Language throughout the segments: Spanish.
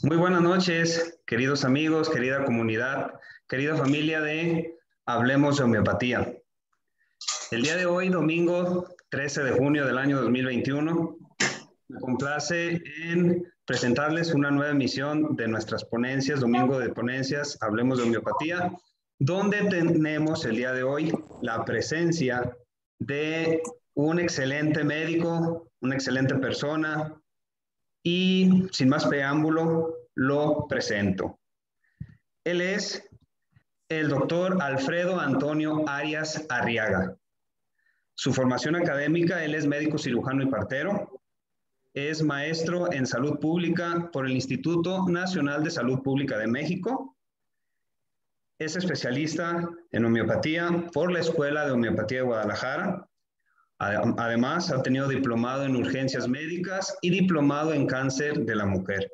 Muy buenas noches, queridos amigos, querida comunidad, querida familia de Hablemos de Homeopatía. El día de hoy, domingo 13 de junio del año 2021, me complace en presentarles una nueva emisión de nuestras ponencias, Domingo de Ponencias, Hablemos de Homeopatía, donde tenemos el día de hoy la presencia de un excelente médico, una excelente persona, y sin más preámbulo, lo presento. Él es el doctor Alfredo Antonio Arias Arriaga. Su formación académica, él es médico cirujano y partero. Es maestro en salud pública por el Instituto Nacional de Salud Pública de México. Es especialista en homeopatía por la Escuela de Homeopatía de Guadalajara. Además, ha tenido diplomado en urgencias médicas y diplomado en cáncer de la mujer.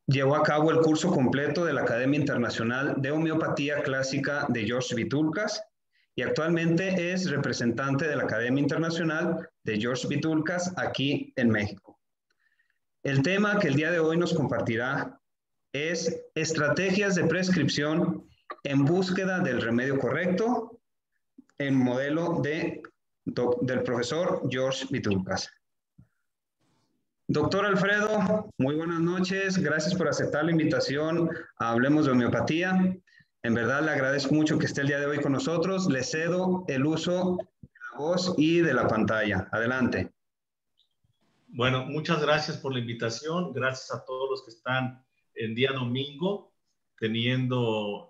Llevó a cabo el curso completo de la Academia Internacional de Homeopatía Clásica de George Vitulcas y actualmente es representante de la Academia Internacional de George Vitulcas aquí en México. El tema que el día de hoy nos compartirá es estrategias de prescripción en búsqueda del remedio correcto en modelo del profesor George Vitulcas. Doctor Alfredo, muy buenas noches. Gracias por aceptar la invitación a Hablemos de Homeopatía. En verdad le agradezco mucho que esté el día de hoy con nosotros. Le cedo el uso de la voz y de la pantalla. Adelante. Bueno, muchas gracias por la invitación. Gracias a todos los que están el día domingo, teniendo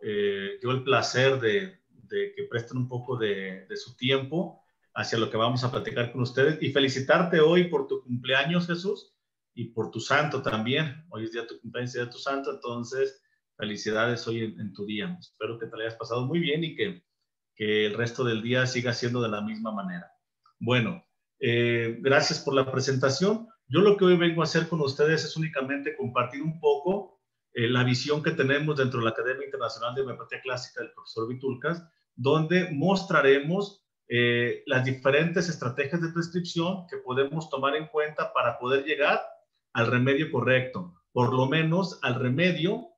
yo el placer de que presten un poco de su tiempo hacia lo que vamos a platicar con ustedes. Y felicitarte hoy por tu cumpleaños, Jesús, y por tu santo también. Hoy es día de tu cumpleaños y día de tu santo, entonces felicidades hoy en tu día. Espero que te lo hayas pasado muy bien y que el resto del día siga siendo de la misma manera. Bueno, gracias por la presentación. Yo lo que hoy vengo a hacer con ustedes es únicamente compartir un poco la visión que tenemos dentro de la Academia Internacional de Homeopatía Clásica del profesor Vitulcas, donde mostraremos las diferentes estrategias de prescripción que podemos tomar en cuenta para poder llegar al remedio correcto, por lo menos al remedio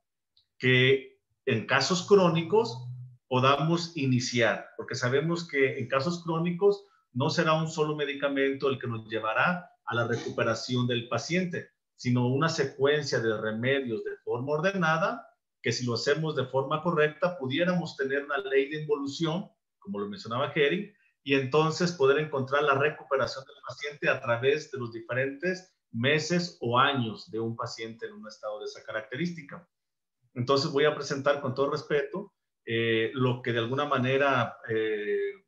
que en casos crónicos podamos iniciar, porque sabemos que en casos crónicos no será un solo medicamento el que nos llevará a la recuperación del paciente, sino una secuencia de remedios de forma ordenada, que si lo hacemos de forma correcta, pudiéramos tener una ley de involución, como lo mencionaba Hering, y entonces poder encontrar la recuperación del paciente a través de los diferentes meses o años de un paciente en un estado de esa característica. Entonces voy a presentar con todo respeto lo que de alguna manera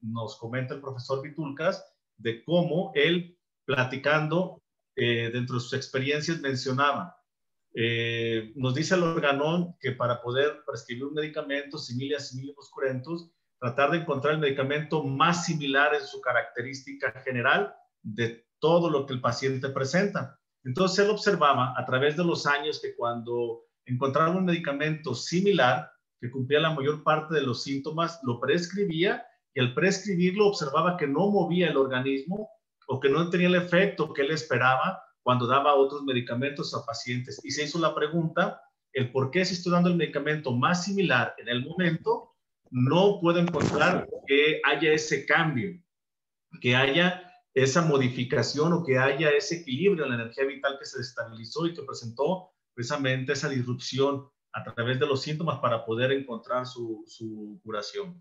nos comenta el profesor Vitulcas de cómo él, platicando dentro de sus experiencias, mencionaba, nos dice el organón que para poder prescribir un medicamento similia similis curentus, tratar de encontrar el medicamento más similar en su característica general de todo lo que el paciente presenta. Entonces él observaba a través de los años que cuando encontraba un medicamento similar que cumplía la mayor parte de los síntomas, lo prescribía y al prescribirlo observaba que no movía el organismo o que no tenía el efecto que él esperaba cuando daba otros medicamentos a pacientes. Y se hizo la pregunta, el por qué si estoy dando el medicamento más similar en el momento, no puedo encontrar que haya ese cambio, que haya esa modificación o que haya ese equilibrio en la energía vital que se desestabilizó y que presentó precisamente esa disrupción a través de los síntomas para poder encontrar su curación.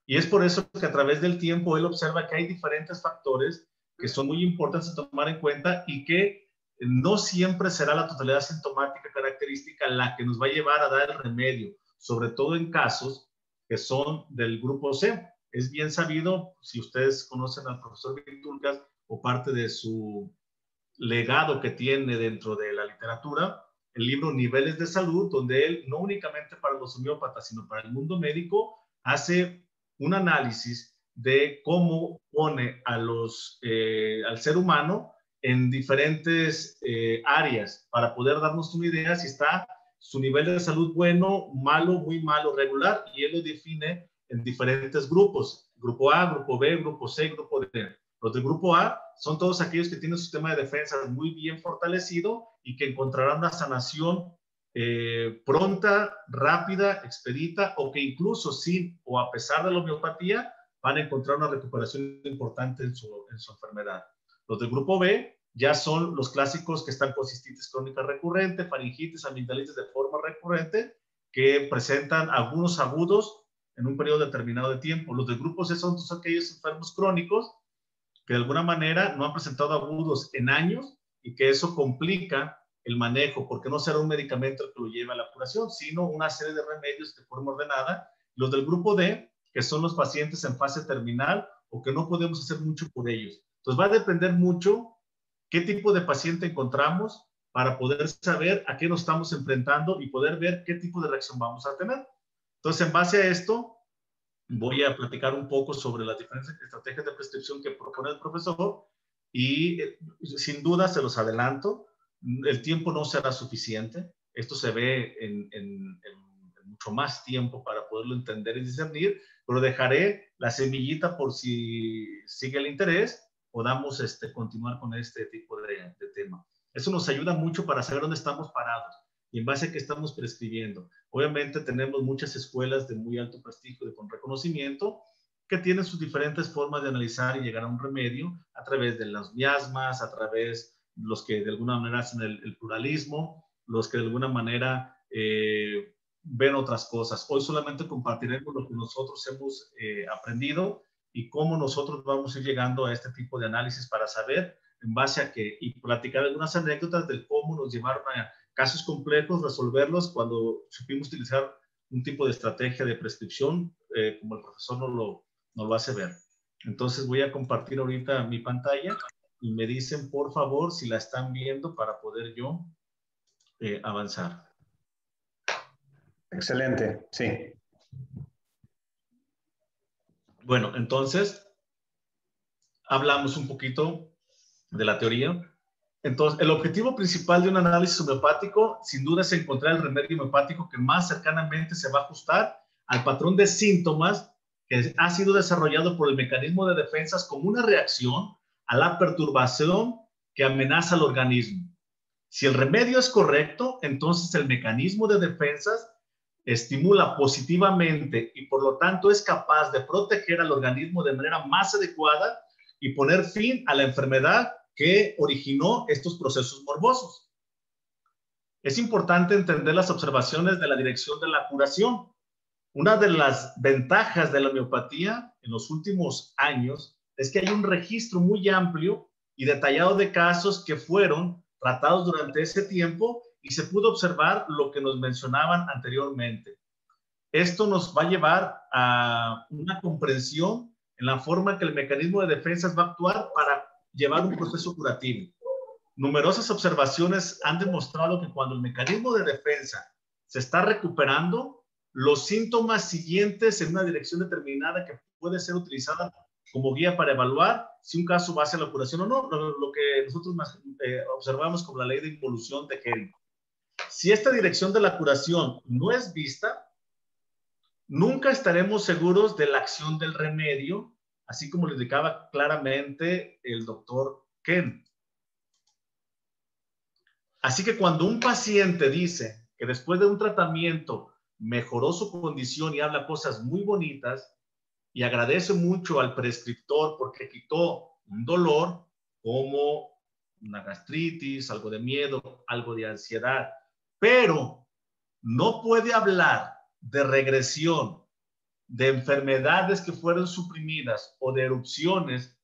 Y es por eso que a través del tiempo él observa que hay diferentes factores que son muy importantes a tomar en cuenta y que no siempre será la totalidad sintomática característica la que nos va a llevar a dar el remedio, sobre todo en casos que son del grupo C. Es bien sabido, si ustedes conocen al profesor Vitulcas o parte de su legado que tiene dentro de la literatura, el libro Niveles de Salud, donde él, no únicamente para los homeópatas, sino para el mundo médico, hace un análisis de cómo pone a al ser humano en diferentes áreas para poder darnos una idea si está su nivel de salud bueno, malo, muy malo, regular, y él lo define en diferentes grupos, grupo A, grupo B, grupo C, grupo D. Los del grupo A son todos aquellos que tienen un sistema de defensa muy bien fortalecido y que encontrarán una sanación pronta, rápida, expedita, o que incluso sin o a pesar de la homeopatía van a encontrar una recuperación importante en su enfermedad. Los del grupo B ya son los clásicos que están con cistitis crónica recurrente, faringitis, amigdalitis de forma recurrente, que presentan algunos agudos en un periodo determinado de tiempo. Los del grupo C son todos aquellos enfermos crónicos que de alguna manera no han presentado agudos en años y que eso complica el manejo, porque no será un medicamento el que lo lleve a la curación, sino una serie de remedios de forma ordenada. Los del grupo D, que son los pacientes en fase terminal o que no podemos hacer mucho por ellos. Entonces va a depender mucho qué tipo de paciente encontramos para poder saber a qué nos estamos enfrentando y poder ver qué tipo de reacción vamos a tener. Entonces, en base a esto, voy a platicar un poco sobre las diferentes estrategias de prescripción que propone el profesor y sin duda se los adelanto, el tiempo no será suficiente. Esto se ve en mucho más tiempo para poderlo entender y discernir, pero dejaré la semillita por si sigue el interés, podamos continuar con este tipo de tema. Eso nos ayuda mucho para saber dónde estamos parados y en base a qué estamos prescribiendo. Obviamente tenemos muchas escuelas de muy alto prestigio y con reconocimiento que tienen sus diferentes formas de analizar y llegar a un remedio a través de los miasmas, a través de los que de alguna manera hacen el pluralismo, los que de alguna manera ven otras cosas. Hoy solamente compartiremos lo que nosotros hemos aprendido y cómo nosotros vamos a ir llegando a este tipo de análisis para saber en base a qué y platicar algunas anécdotas de cómo nos llevaron a casos complejos, resolverlos cuando supimos utilizar un tipo de estrategia de prescripción, como el profesor nos lo hace ver. Entonces voy a compartir ahorita mi pantalla y me dicen, por favor, si la están viendo para poder yo avanzar. Excelente, sí. Bueno, entonces, hablamos un poquito de la teoría. Entonces, el objetivo principal de un análisis homeopático, sin duda, es encontrar el remedio homeopático que más cercanamente se va a ajustar al patrón de síntomas que ha sido desarrollado por el mecanismo de defensas como una reacción a la perturbación que amenaza al organismo. Si el remedio es correcto, entonces el mecanismo de defensas estimula positivamente y por lo tanto es capaz de proteger al organismo de manera más adecuada y poner fin a la enfermedad que originó estos procesos morbosos. Es importante entender las observaciones de la dirección de la curación. Una de las ventajas de la homeopatía en los últimos años es que hay un registro muy amplio y detallado de casos que fueron tratados durante ese tiempo y se pudo observar lo que nos mencionaban anteriormente. Esto nos va a llevar a una comprensión en la forma que el mecanismo de defensas va a actuar para llevar un proceso curativo. Numerosas observaciones han demostrado que cuando el mecanismo de defensa se está recuperando, los síntomas siguientes en una dirección determinada que puede ser utilizada como guía para evaluar si un caso va hacia la curación o no, lo que nosotros observamos como la ley de involución de Henry. Si esta dirección de la curación no es vista, nunca estaremos seguros de la acción del remedio, así como lo indicaba claramente el doctor Ken. Así que cuando un paciente dice que después de un tratamiento mejoró su condición y habla cosas muy bonitas y agradece mucho al prescriptor porque quitó un dolor como una gastritis, algo de miedo, algo de ansiedad, pero no puede hablar de regresión, de enfermedades que fueron suprimidas o de erupciones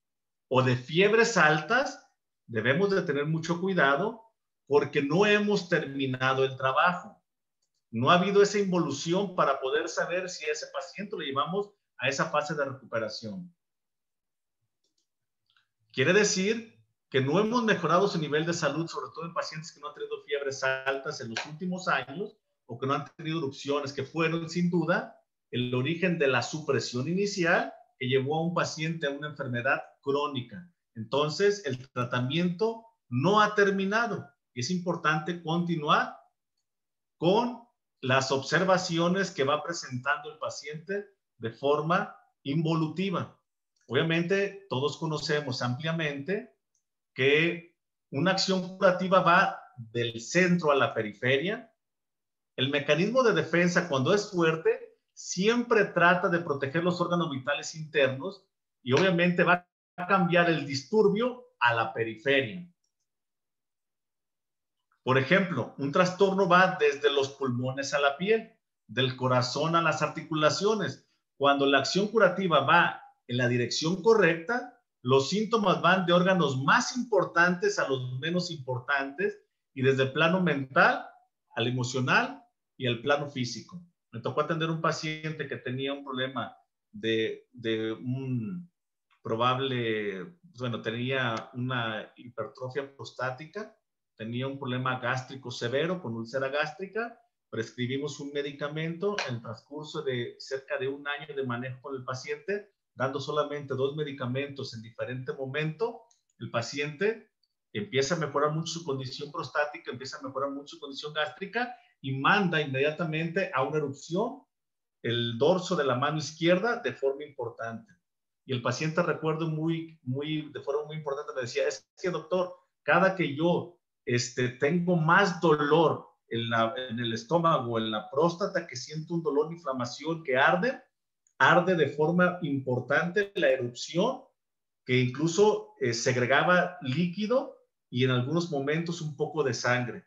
o de fiebres altas, debemos de tener mucho cuidado porque no hemos terminado el trabajo. No ha habido esa involución para poder saber si a ese paciente lo llevamos a esa fase de recuperación. Quiere decir que no hemos mejorado su nivel de salud, sobre todo en pacientes que no han tenido fiebres altas en los últimos años o que no han tenido erupciones, que fueron sin duda el origen de la supresión inicial que llevó a un paciente a una enfermedad crónica. Entonces, el tratamiento no ha terminado y es importante continuar con las observaciones que va presentando el paciente de forma involutiva. Obviamente, todos conocemos ampliamente que una acción curativa va del centro a la periferia. El mecanismo de defensa, cuando es fuerte, siempre trata de proteger los órganos vitales internos y obviamente va a cambiar el disturbio a la periferia. Por ejemplo, un trastorno va desde los pulmones a la piel, del corazón a las articulaciones. Cuando la acción curativa va en la dirección correcta, los síntomas van de órganos más importantes a los menos importantes y desde el plano mental al emocional y al plano físico. Me tocó atender un paciente que tenía un problema de un probable, bueno, tenía una hipertrofia prostática, tenía un problema gástrico severo con úlcera gástrica, prescribimos un medicamento en el transcurso de cerca de un año de manejo con el paciente, dando solamente 2 medicamentos en diferente momento, el paciente empieza a mejorar mucho su condición prostática, empieza a mejorar mucho su condición gástrica y manda inmediatamente a una erupción el dorso de la mano izquierda de forma importante. Y el paciente, recuerdo de forma muy importante, me decía, es que doctor, cada que yo tengo más dolor en el estómago, en la próstata, que siento un dolor de inflamación que arde de forma importante la erupción, que incluso segregaba líquido y en algunos momentos un poco de sangre.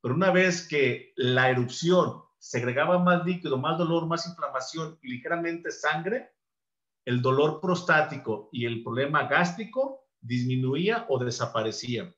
Pero una vez que la erupción segregaba más líquido, más dolor, más inflamación y ligeramente sangre, el dolor prostático y el problema gástrico disminuía o desaparecía.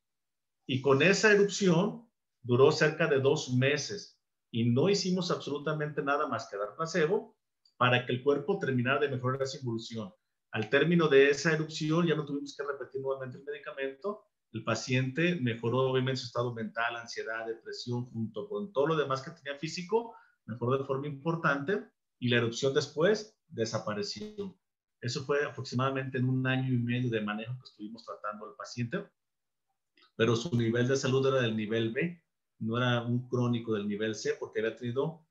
Y con esa erupción duró cerca de 2 meses y no hicimos absolutamente nada más que dar placebo para que el cuerpo terminara de mejorar esa evolución. Al término de esa erupción ya no tuvimos que repetir nuevamente el medicamento. El paciente mejoró obviamente su estado mental, ansiedad, depresión, junto con todo lo demás que tenía físico, mejoró de forma importante y la erupción después desapareció. Eso fue aproximadamente en 1 año y medio de manejo que estuvimos tratando al paciente, pero su nivel de salud era del nivel B, no era un crónico del nivel C, porque había tenido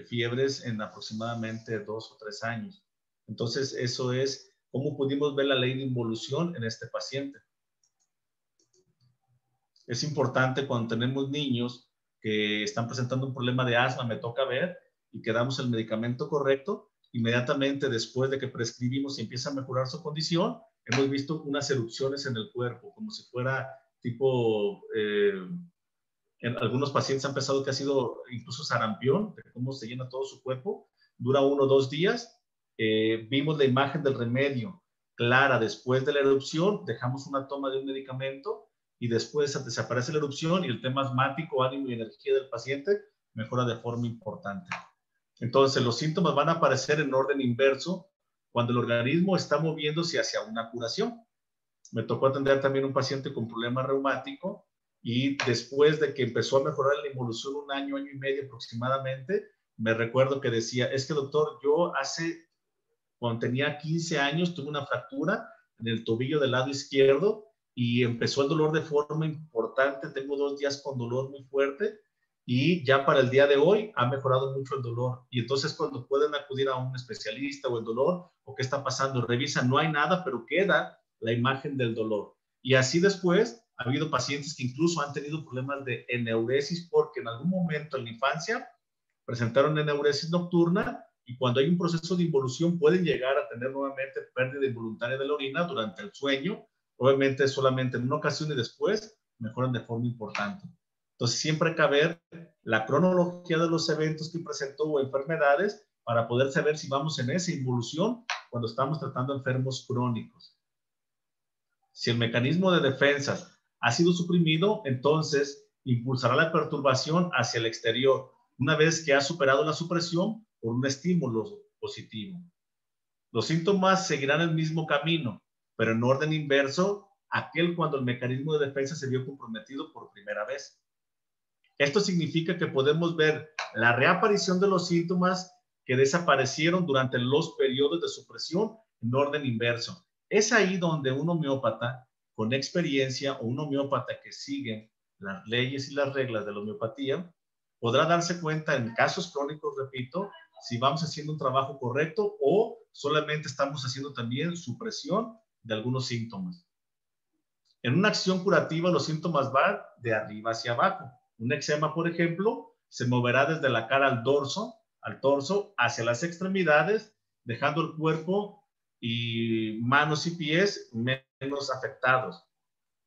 fiebres en aproximadamente 2 o 3 años. Entonces, eso es cómo pudimos ver la ley de involución en este paciente. Es importante cuando tenemos niños que están presentando un problema de asma, me toca ver, y que damos el medicamento correcto, inmediatamente después de que prescribimos y empieza a mejorar su condición, hemos visto unas erupciones en el cuerpo, como si fuera tipo, en algunos pacientes han pensado que ha sido incluso sarampión, de cómo se llena todo su cuerpo, dura 1 o 2 días. Vimos la imagen del remedio clara después de la erupción, dejamos una toma de un medicamento y después desaparece la erupción y el tema asmático, ánimo y energía del paciente mejora de forma importante. Entonces, los síntomas van a aparecer en orden inverso cuando el organismo está moviéndose hacia una curación. Me tocó atender también un paciente con problema reumático y después de que empezó a mejorar la involución 1 año, año y medio aproximadamente, me recuerdo que decía, es que doctor, yo cuando tenía 15 años tuve una fractura en el tobillo del lado izquierdo y empezó el dolor de forma importante, tengo 2 días con dolor muy fuerte y ya para el día de hoy ha mejorado mucho el dolor. Y entonces cuando pueden acudir a un especialista o el dolor, o qué está pasando, revisan, no hay nada, pero queda la imagen del dolor. Y así después ha habido pacientes que incluso han tenido problemas de eneuresis porque en algún momento en la infancia presentaron eneuresis nocturna y cuando hay un proceso de involución pueden llegar a tener nuevamente pérdida involuntaria de la orina durante el sueño. Obviamente solamente en una ocasión y después mejoran de forma importante. Entonces siempre hay que ver la cronología de los eventos que presentó o enfermedades para poder saber si vamos en esa involución cuando estamos tratando enfermos crónicos. Si el mecanismo de defensa ha sido suprimido, entonces impulsará la perturbación hacia el exterior, una vez que ha superado la supresión por un estímulo positivo. Los síntomas seguirán el mismo camino, pero en orden inverso, aquel cuando el mecanismo de defensa se vio comprometido por primera vez. Esto significa que podemos ver la reaparición de los síntomas que desaparecieron durante los periodos de supresión en orden inverso. Es ahí donde un homeópata con experiencia o un homeópata que sigue las leyes y las reglas de la homeopatía podrá darse cuenta en casos crónicos, repito, si vamos haciendo un trabajo correcto o solamente estamos haciendo también supresión de algunos síntomas. En una acción curativa, los síntomas van de arriba hacia abajo. Un eczema, por ejemplo, se moverá desde la cara al torso, hacia las extremidades, dejando el cuerpo y manos y pies menos afectados.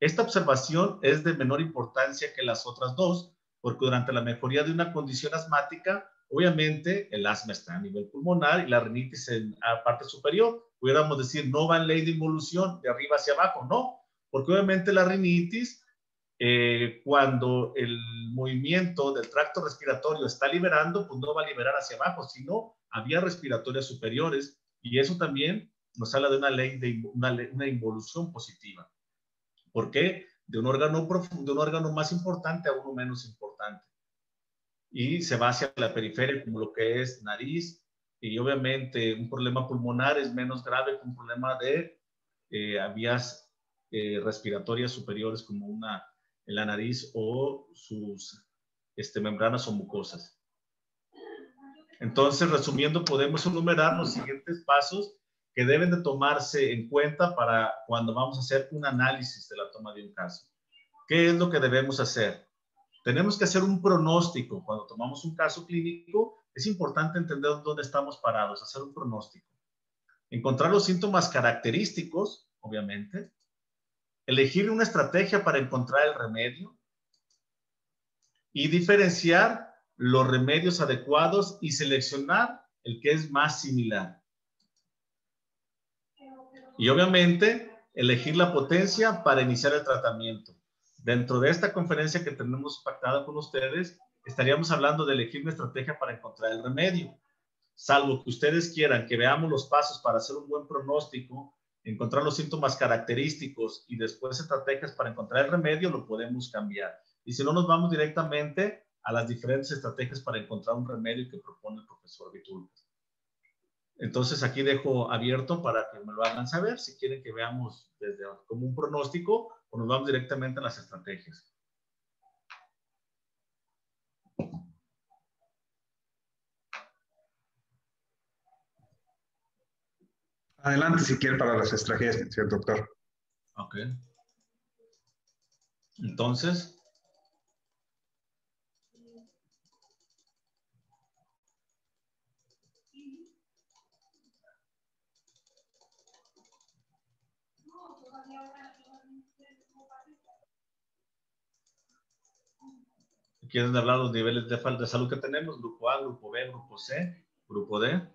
Esta observación es de menor importancia que las otras dos, porque durante la mejoría de una condición asmática, obviamente el asma está a nivel pulmonar y la rinitis en la parte superior. Pudiéramos decir, no va en ley de involución de arriba hacia abajo, no, porque obviamente la rinitis, cuando el movimiento del tracto respiratorio está liberando, pues no va a liberar hacia abajo, sino a vías respiratorias superiores, y eso también nos habla de una ley de una involución positiva. ¿Por qué? De un órgano más importante a uno menos importante. Y se va hacia la periferia, como lo que es nariz, y obviamente un problema pulmonar es menos grave que un problema de vías respiratorias superiores, como en la nariz o sus membranas o mucosas. Entonces, resumiendo, podemos enumerar los siguientes pasos que deben de tomarse en cuenta para cuando vamos a hacer un análisis de la toma de un caso. ¿Qué es lo que debemos hacer? Tenemos que hacer un pronóstico. Cuando tomamos un caso clínico, es importante entender dónde estamos parados, hacer un pronóstico. Encontrar los síntomas característicos, obviamente. Elegir una estrategia para encontrar el remedio. Y diferenciar los remedios adecuados y seleccionar el que es más similar. Y obviamente, elegir la potencia para iniciar el tratamiento. Dentro de esta conferencia que tenemos pactada con ustedes, estaríamos hablando de elegir una estrategia para encontrar el remedio. Salvo que ustedes quieran que veamos los pasos para hacer un buen pronóstico, encontrar los síntomas característicos y después estrategias para encontrar el remedio, lo podemos cambiar. Y si no, nos vamos directamente a las diferentes estrategias para encontrar un remedio que propone el profesor Vitulcas. Entonces aquí dejo abierto para que me lo hagan saber si quieren que veamos desde como un pronóstico o nos vamos directamente a las estrategias. Adelante si quiere para las estrategias, señor doctor. Ok. Entonces, ¿quieren hablar los niveles de salud que tenemos? Grupo A, Grupo B, Grupo C, Grupo D.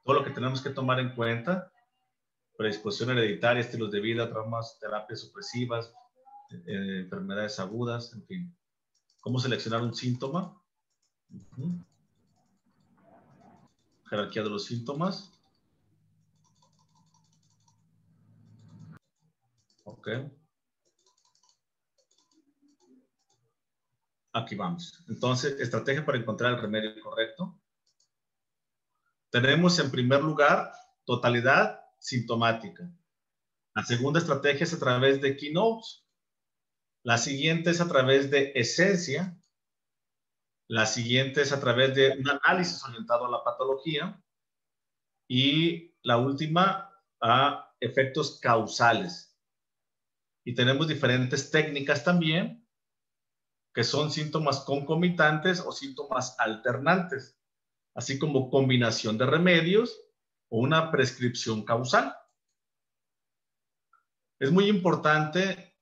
Todo lo que tenemos que tomar en cuenta: predisposición hereditaria, estilos de vida, traumas, terapias supresivas, enfermedades agudas, en fin. ¿Cómo seleccionar un síntoma? Jerarquía de los síntomas. Ok. Aquí vamos. Entonces, estrategia para encontrar el remedio correcto. Tenemos en primer lugar totalidad sintomática. La segunda estrategia es a través de keynotes. La siguiente es a través de esencia. La siguiente es a través de un análisis orientado a la patología. Y la última, a efectos causales. Y tenemos diferentes técnicas también, que son síntomas concomitantes o síntomas alternantes, así como combinación de remedios o una prescripción causal. Es muy importante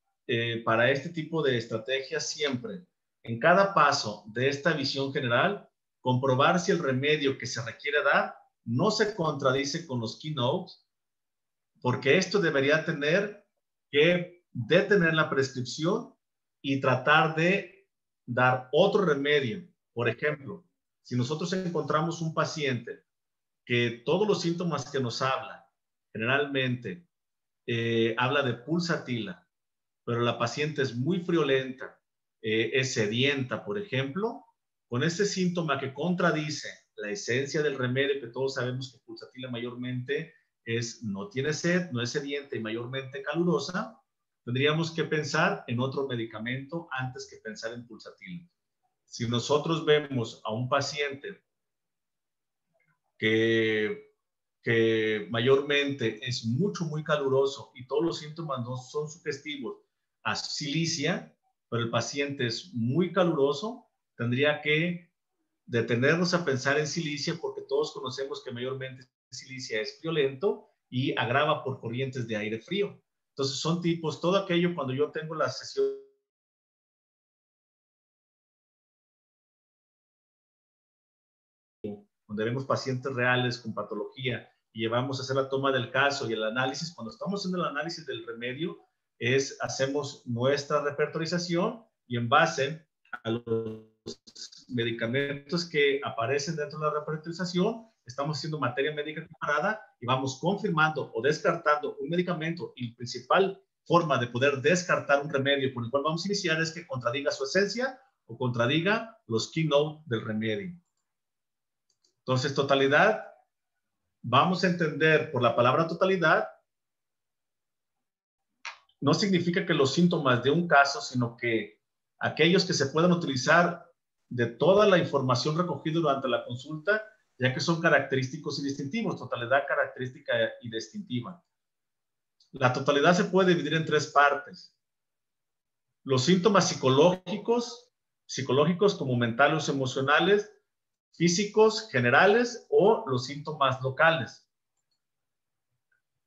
para este tipo de estrategias siempre, en cada paso de esta visión general, comprobar si el remedio que se requiere dar no se contradice con los keynotes, porque esto debería tener que detener la prescripción y tratar de dar otro remedio. Por ejemplo, si nosotros encontramos un paciente que todos los síntomas que nos habla, generalmente habla de pulsatila, pero la paciente es muy friolenta, es sedienta, por ejemplo, con ese síntoma que contradice la esencia del remedio, que todos sabemos que pulsatila mayormente no tiene sed, no es sedienta y mayormente calurosa, tendríamos que pensar en otro medicamento antes que pensar en pulsatila. Si nosotros vemos a un paciente que mayormente es muy caluroso y todos los síntomas no son sugestivos a silicia, pero el paciente es muy caluroso, tendría que detenernos a pensar en silicia, porque todos conocemos que mayormente silicia es friolento y agrava por corrientes de aire frío. Entonces son tipos, todo aquello cuando yo tengo la sesión donde vemos pacientes reales con patología y llevamos a hacer la toma del caso y el análisis, cuando estamos haciendo el análisis del remedio, hacemos nuestra repertorización y en base a los medicamentos que aparecen dentro de la repertorización, estamos haciendo materia médica comparada y vamos confirmando o descartando un medicamento, y la principal forma de poder descartar un remedio con el cual vamos a iniciar es que contradiga su esencia o contradiga los keynote del remedio. Entonces, totalidad, vamos a entender por la palabra totalidad, no significa que los síntomas de un caso, sino que aquellos que se puedan utilizar de toda la información recogida durante la consulta, ya que son característicos y distintivos, totalidad característica y distintiva. La totalidad se puede dividir en tres partes. Los síntomas psicológicos como mentales o emocionales, físicos generales o los síntomas locales.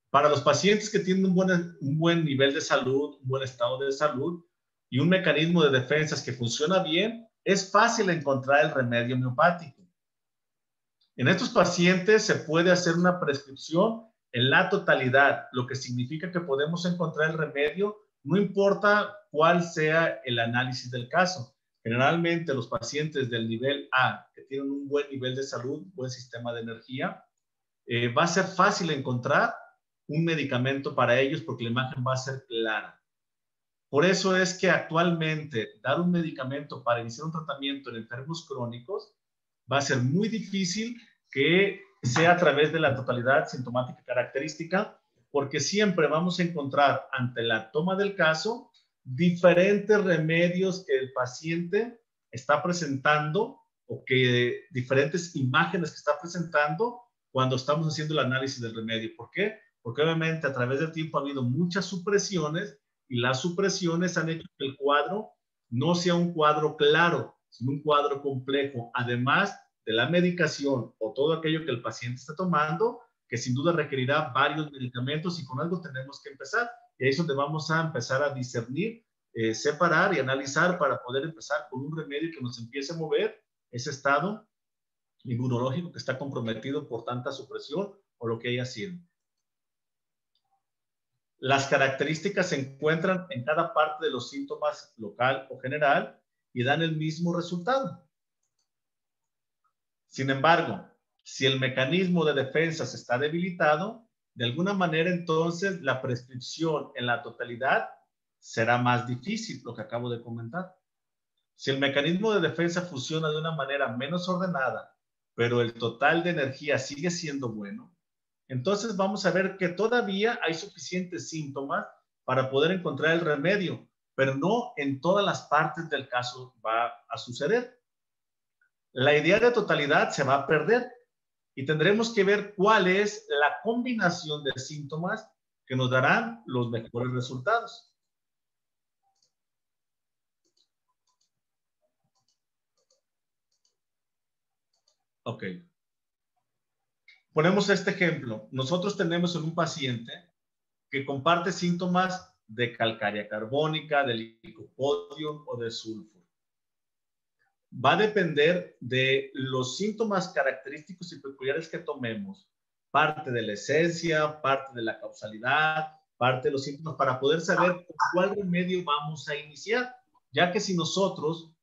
Para los pacientes que tienen un buen nivel de salud, un buen estado de salud y un mecanismo de defensas que funciona bien, es fácil encontrar el remedio homeopático. En estos pacientes se puede hacer una prescripción en la totalidad, lo que significa que podemos encontrar el remedio, no importa cuál sea el análisis del caso. Generalmente los pacientes del nivel A, que tienen un buen nivel de salud, buen sistema de energía, va a ser fácil encontrar un medicamento para ellos porque la imagen va a ser clara. Por eso es que actualmente dar un medicamento para iniciar un tratamiento en enfermos crónicos va a ser muy difícil que sea a través de la totalidad sintomática característica, porque siempre vamos a encontrar ante la toma del caso diferentes remedios que el paciente está presentando o que diferentes imágenes que está presentando cuando estamos haciendo el análisis del remedio. ¿Por qué? Porque obviamente a través del tiempo ha habido muchas supresiones y las supresiones han hecho que el cuadro no sea un cuadro claro, sino un cuadro complejo, además de la medicación o todo aquello que el paciente está tomando, que sin duda requerirá varios medicamentos y con algo tenemos que empezar. Y ahí es donde vamos a empezar a discernir, separar y analizar para poder empezar con un remedio que nos empiece a mover ese estado inmunológico que está comprometido por tanta supresión o lo que haya sido. Las características se encuentran en cada parte de los síntomas local o general y dan el mismo resultado. Sin embargo, si el mecanismo de defensa está debilitado, de alguna manera entonces la prescripción en la totalidad será más difícil, lo que acabo de comentar. Si el mecanismo de defensa funciona de una manera menos ordenada, pero el total de energía sigue siendo bueno, entonces vamos a ver que todavía hay suficientes síntomas para poder encontrar el remedio, pero no en todas las partes del caso va a suceder. La idea de totalidad se va a perder y tendremos que ver cuál es la combinación de síntomas que nos darán los mejores resultados. Ok. Ponemos este ejemplo. Nosotros tenemos en un paciente que comparte síntomas de calcárea carbónica, de licopodium o de sulfuro. Va a depender de los síntomas característicos y peculiares que tomemos, parte de la esencia, parte de la causalidad, parte de los síntomas, para poder saber cuál remedio vamos a iniciar, ya que si nosotros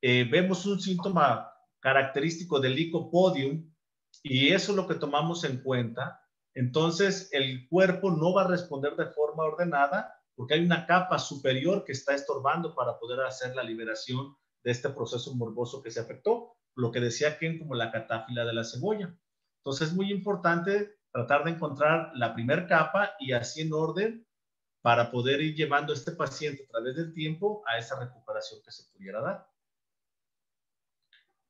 vemos un síntoma característico del licopodium y eso es lo que tomamos en cuenta, entonces el cuerpo no va a responder de forma ordenada porque hay una capa superior que está estorbando para poder hacer la liberación de este proceso morboso que se afectó, lo que decía Ken como la catáfila de la cebolla. Entonces es muy importante tratar de encontrar la primera capa y así en orden para poder ir llevando a este paciente a través del tiempo a esa recuperación que se pudiera dar.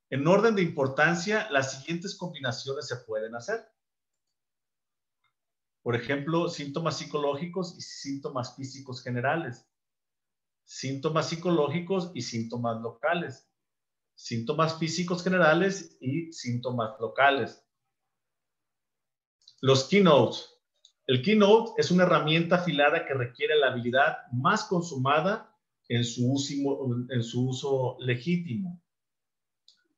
En orden de importancia, las siguientes combinaciones se pueden hacer. Por ejemplo, síntomas psicológicos y síntomas físicos generales. Síntomas psicológicos y síntomas locales. Síntomas físicos generales y síntomas locales. Los keynotes. El keynote es una herramienta afilada que requiere la habilidad más consumada en su uso legítimo.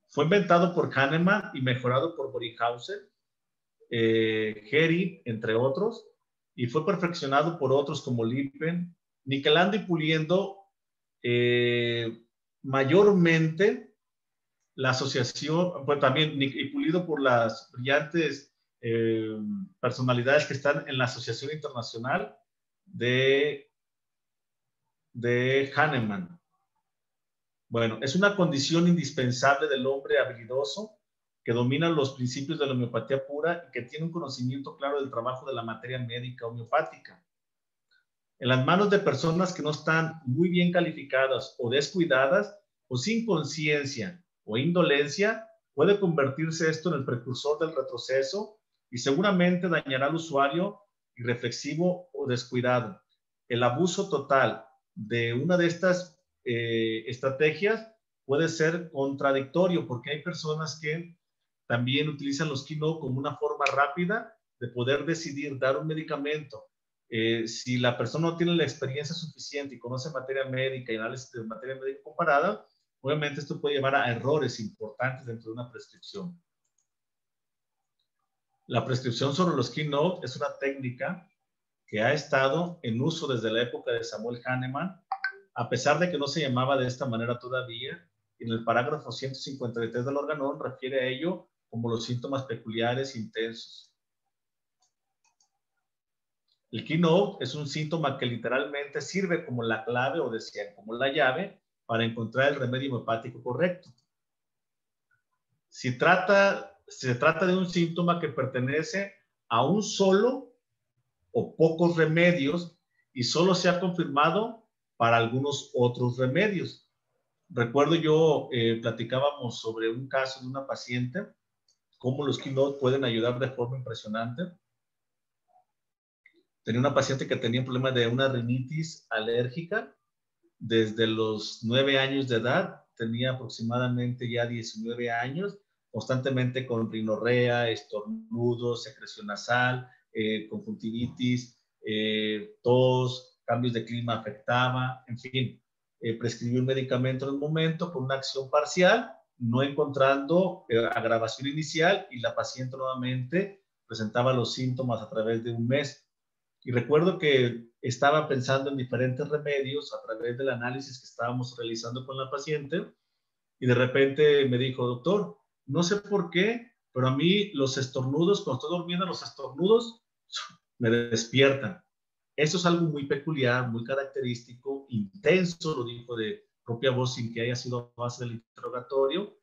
Fue inventado por Kahneman y mejorado por Borihausen, Gehry, entre otros, y fue perfeccionado por otros como Lippen, niquelando y puliendo mayormente la asociación, pues también y pulido por las brillantes personalidades que están en la Asociación Internacional de Hahnemann. Bueno, es una condición indispensable del hombre habilidoso que domina los principios de la homeopatía pura y que tiene un conocimiento claro del trabajo de la materia médica homeopática. En las manos de personas que no están muy bien calificadas o descuidadas o sin conciencia o indolencia, puede convertirse esto en el precursor del retroceso y seguramente dañará al usuario irreflexivo o descuidado. El abuso total de una de estas estrategias puede ser contradictorio porque hay personas que también utilizan los keynote como una forma rápida de poder decidir dar un medicamento. Si la persona no tiene la experiencia suficiente y conoce materia médica y análisis de materia médica comparada, obviamente esto puede llevar a errores importantes dentro de una prescripción. La prescripción sobre los keynote es una técnica que ha estado en uso desde la época de Samuel Hahnemann, a pesar de que no se llamaba de esta manera todavía. En el parágrafo 153 del Organón refiere a ello como los síntomas peculiares intensos. El keynote es un síntoma que literalmente sirve como la clave, o decían, como la llave, para encontrar el remedio homeopático correcto. Se trata de un síntoma que pertenece a un solo o pocos remedios y solo se ha confirmado para algunos otros remedios. Recuerdo yo, platicábamos sobre un caso de una paciente, cómo los keynote pueden ayudar de forma impresionante. Tenía una paciente que tenía un problema de una rinitis alérgica desde los 9 años de edad, tenía aproximadamente ya 19 años, constantemente con rinorrea, estornudos, secreción nasal, conjuntivitis, tos, cambios de clima afectaba, en fin, prescribió un medicamento en el momento con una acción parcial, no encontrando agravación inicial y la paciente nuevamente presentaba los síntomas a través de un mes. Y recuerdo que estaba pensando en diferentes remedios a través del análisis que estábamos realizando con la paciente y de repente me dijo, doctor, no sé por qué, pero a mí los estornudos, cuando estoy durmiendo, los estornudos me despiertan. Eso es algo muy peculiar, muy característico, intenso, lo dijo de propia voz sin que haya sido a base del interrogatorio.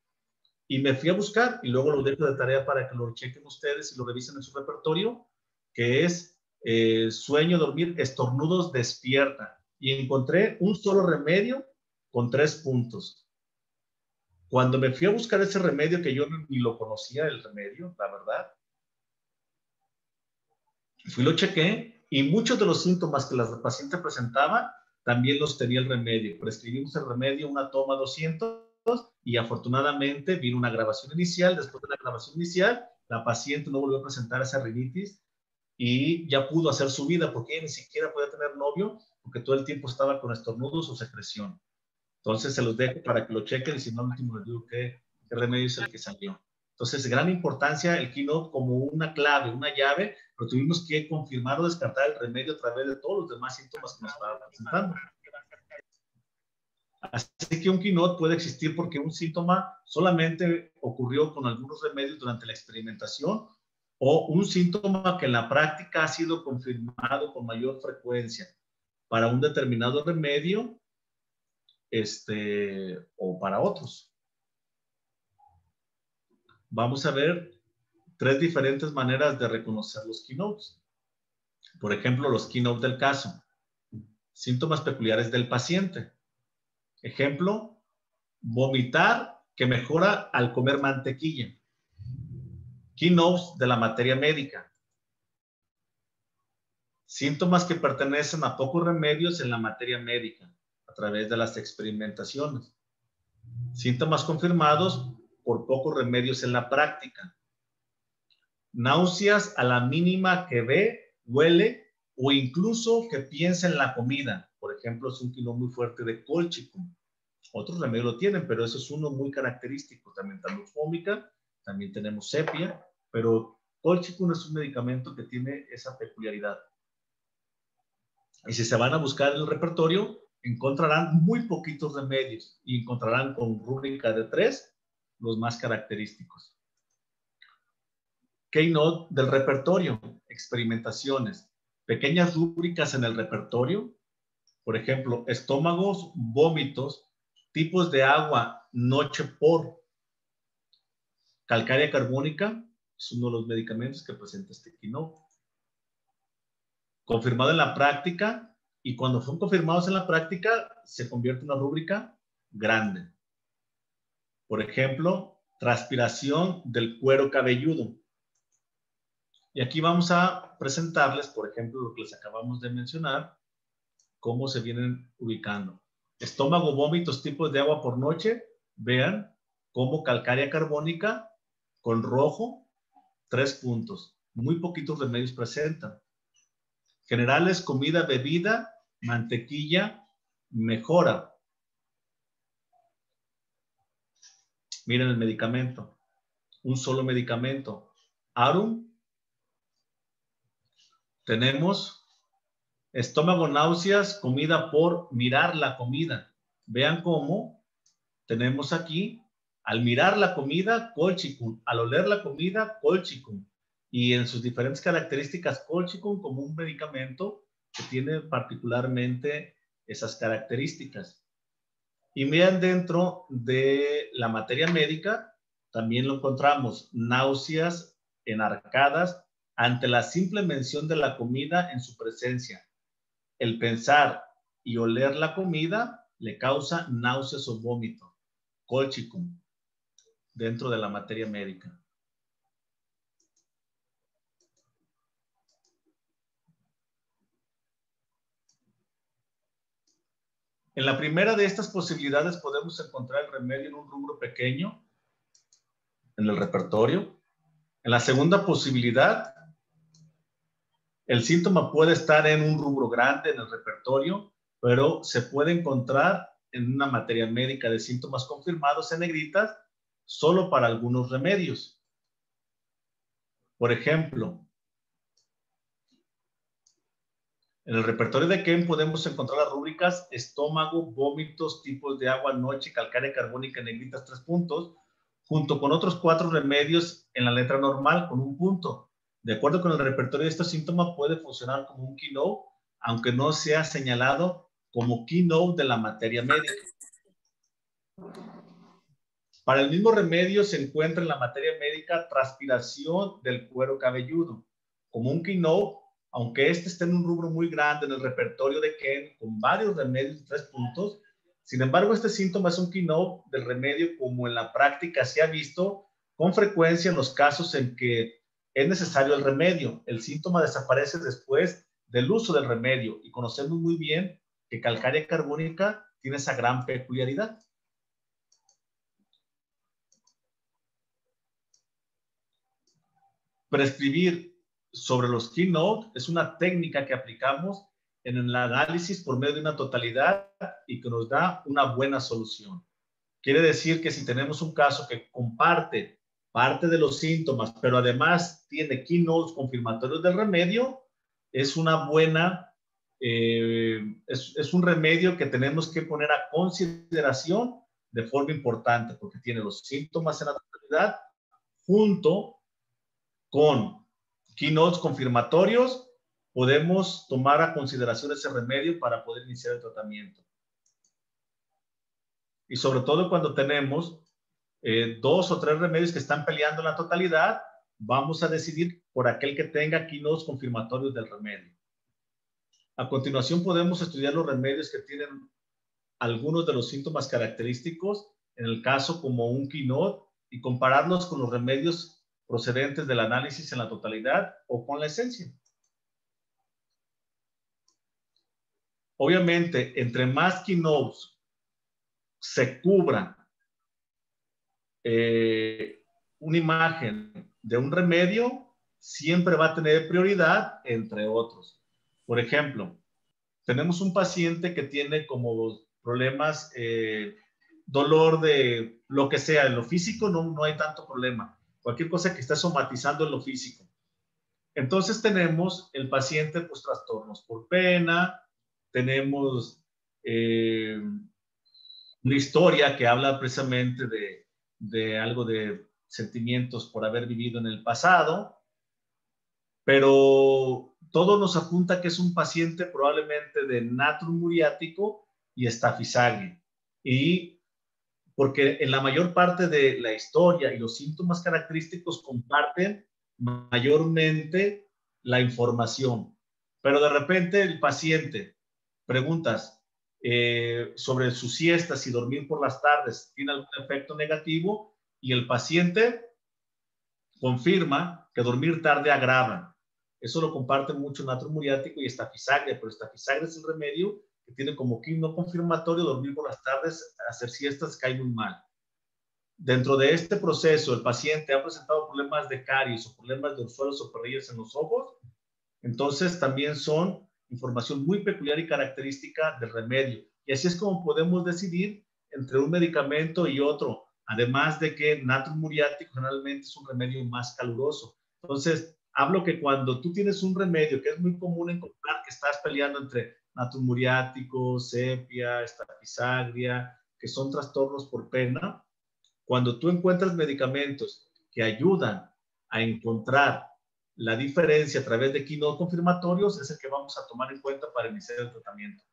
Y me fui a buscar y luego lo dejo de tarea para que lo chequen ustedes y lo revisen en su repertorio, que es sueño, dormir, estornudos, despierta. Y encontré un solo remedio con 3 puntos. Cuando me fui a buscar ese remedio, que yo ni lo conocía, el remedio, la verdad, fui, lo chequé y muchos de los síntomas que la paciente presentaba también los tenía el remedio. Prescribimos el remedio, una toma 200 y afortunadamente vino una agravación inicial. Después de la agravación inicial, la paciente no volvió a presentar esa rinitis y ya pudo hacer su vida porque ella ni siquiera podía tener novio porque todo el tiempo estaba con estornudos o secreción. Entonces se los dejo para que lo chequen y si no, al último les digo qué remedio es el que salió. Entonces, gran importancia el keynote como una clave, una llave, pero tuvimos que confirmar o descartar el remedio a través de todos los demás síntomas que nos estaban presentando. Así que un keynote puede existir porque un síntoma solamente ocurrió con algunos remedios durante la experimentación o un síntoma que en la práctica ha sido confirmado con mayor frecuencia para un determinado remedio o para otros. Vamos a ver 3 diferentes maneras de reconocer los keynotes. Por ejemplo, los keynotes del caso. Síntomas peculiares del paciente. Ejemplo, vomitar que mejora al comer mantequilla. Keynotes de la materia médica. Síntomas que pertenecen a pocos remedios en la materia médica a través de las experimentaciones. Síntomas confirmados por pocos remedios en la práctica. Náuseas a la mínima que ve, huele o incluso que piensa en la comida. Por ejemplo, es un quinoa muy fuerte de colchicum. Otros remedios lo tienen, pero eso es uno muy característico. También tenemos fómica, también tenemos sepia, pero colchicum es un medicamento que tiene esa peculiaridad. Y si se van a buscar el repertorio, encontrarán muy poquitos remedios y encontrarán con rúbrica de 3 los más característicos. Keynote del repertorio, experimentaciones, pequeñas rúbricas en el repertorio, por ejemplo, estómagos, vómitos, tipos de agua, noche por. Calcárea carbónica es uno de los medicamentos que presenta este keynote. Confirmado en la práctica, y cuando son confirmados en la práctica, se convierte en una rúbrica grande. Por ejemplo, transpiración del cuero cabelludo. Y aquí vamos a presentarles, por ejemplo, lo que les acabamos de mencionar, cómo se vienen ubicando. Estómago, vómitos, tipos de agua por noche. Vean cómo calcárea carbónica con rojo, 3 puntos. Muy poquitos remedios presentan. Generales, comida, bebida, mantequilla, mejora. Miren el medicamento. Un solo medicamento. Arum. Tenemos estómago, náuseas, comida por mirar la comida. Vean cómo tenemos aquí, al mirar la comida, colchicum. Al oler la comida, colchicum. Y en sus diferentes características, colchicum como un medicamento que tiene particularmente esas características. Y vean, dentro de la materia médica, también lo encontramos, náuseas enarcadas ante la simple mención de la comida en su presencia. El pensar y oler la comida le causa náuseas o vómito. Colchicum, dentro de la materia médica. En la primera de estas posibilidades podemos encontrar el remedio en un rubro pequeño, en el repertorio. En la segunda posibilidad, el síntoma puede estar en un rubro grande, en el repertorio, pero se puede encontrar en una materia médica de síntomas confirmados en negritas solo para algunos remedios. Por ejemplo, en el repertorio de Ken podemos encontrar las rúbricas estómago, vómitos, tipos de agua, noche, calcárea carbónica, negritas, 3 puntos, junto con otros 4 remedios en la letra normal con 1 punto. De acuerdo con el repertorio, este síntoma puede funcionar como un keynote, aunque no sea señalado como keynote de la materia médica. Para el mismo remedio se encuentra en la materia médica transpiración del cuero cabelludo, como un keynote, aunque este esté en un rubro muy grande en el repertorio de Ken, con varios remedios de 3 puntos. Sin embargo, este síntoma es un keynote del remedio, como en la práctica se ha visto con frecuencia en los casos en que es necesario el remedio. El síntoma desaparece después del uso del remedio, y conocemos muy bien que calcárea carbónica tiene esa gran peculiaridad. Prescribir sobre los keynote es una técnica que aplicamos en el análisis por medio de una totalidad y que nos da una buena solución. Quiere decir que si tenemos un caso que comparte parte de los síntomas, pero además tiene keynotes confirmatorios del remedio, es una buena, es un remedio que tenemos que poner a consideración de forma importante, porque tiene los síntomas en la totalidad junto con keynotes confirmatorios. Podemos tomar a consideración ese remedio para poder iniciar el tratamiento. Y sobre todo cuando tenemos 2 o 3 remedios que están peleando en la totalidad, vamos a decidir por aquel que tenga keynotes confirmatorios del remedio. A continuación podemos estudiar los remedios que tienen algunos de los síntomas característicos en el caso como un quinol, y compararlos con los remedios procedentes del análisis en la totalidad o con la esencia. Obviamente, entre más quinols se cubra una imagen de un remedio, siempre va a tener prioridad entre otros. Por ejemplo, tenemos un paciente que tiene como problemas, dolor de lo que sea, en lo físico no hay tanto problema, cualquier cosa que esté somatizando en lo físico. Entonces tenemos el paciente, pues trastornos por pena, tenemos una historia que habla precisamente de algo de sentimientos por haber vivido en el pasado, pero todo nos apunta que es un paciente probablemente de natrum muriático y estafisagre. Y porque en la mayor parte de la historia y los síntomas característicos comparten mayormente la información. Pero de repente el paciente, preguntas sobre sus siestas y dormir por las tardes, ¿tiene algún efecto negativo? Y el paciente confirma que dormir tarde agrava. Eso lo comparten mucho natrum muriático y estafisagre, pero estafisagre es el remedio que tiene como no confirmatorio dormir por las tardes, hacer siestas, cae muy mal. Dentro de este proceso, el paciente ha presentado problemas de caries o problemas de orzuelos o perrillas en los ojos, entonces también son información muy peculiar y característica del remedio. Y así es como podemos decidir entre un medicamento y otro, además de que natrum muriático generalmente es un remedio más caluroso. Entonces, hablo que cuando tú tienes un remedio que es muy común encontrar que estás peleando entre natrum muriático, sepia, estafisagria, que son trastornos por pena, cuando tú encuentras medicamentos que ayudan a encontrar la diferencia a través de quinols confirmatorios, es el que vamos a tomar en cuenta para iniciar el tratamiento.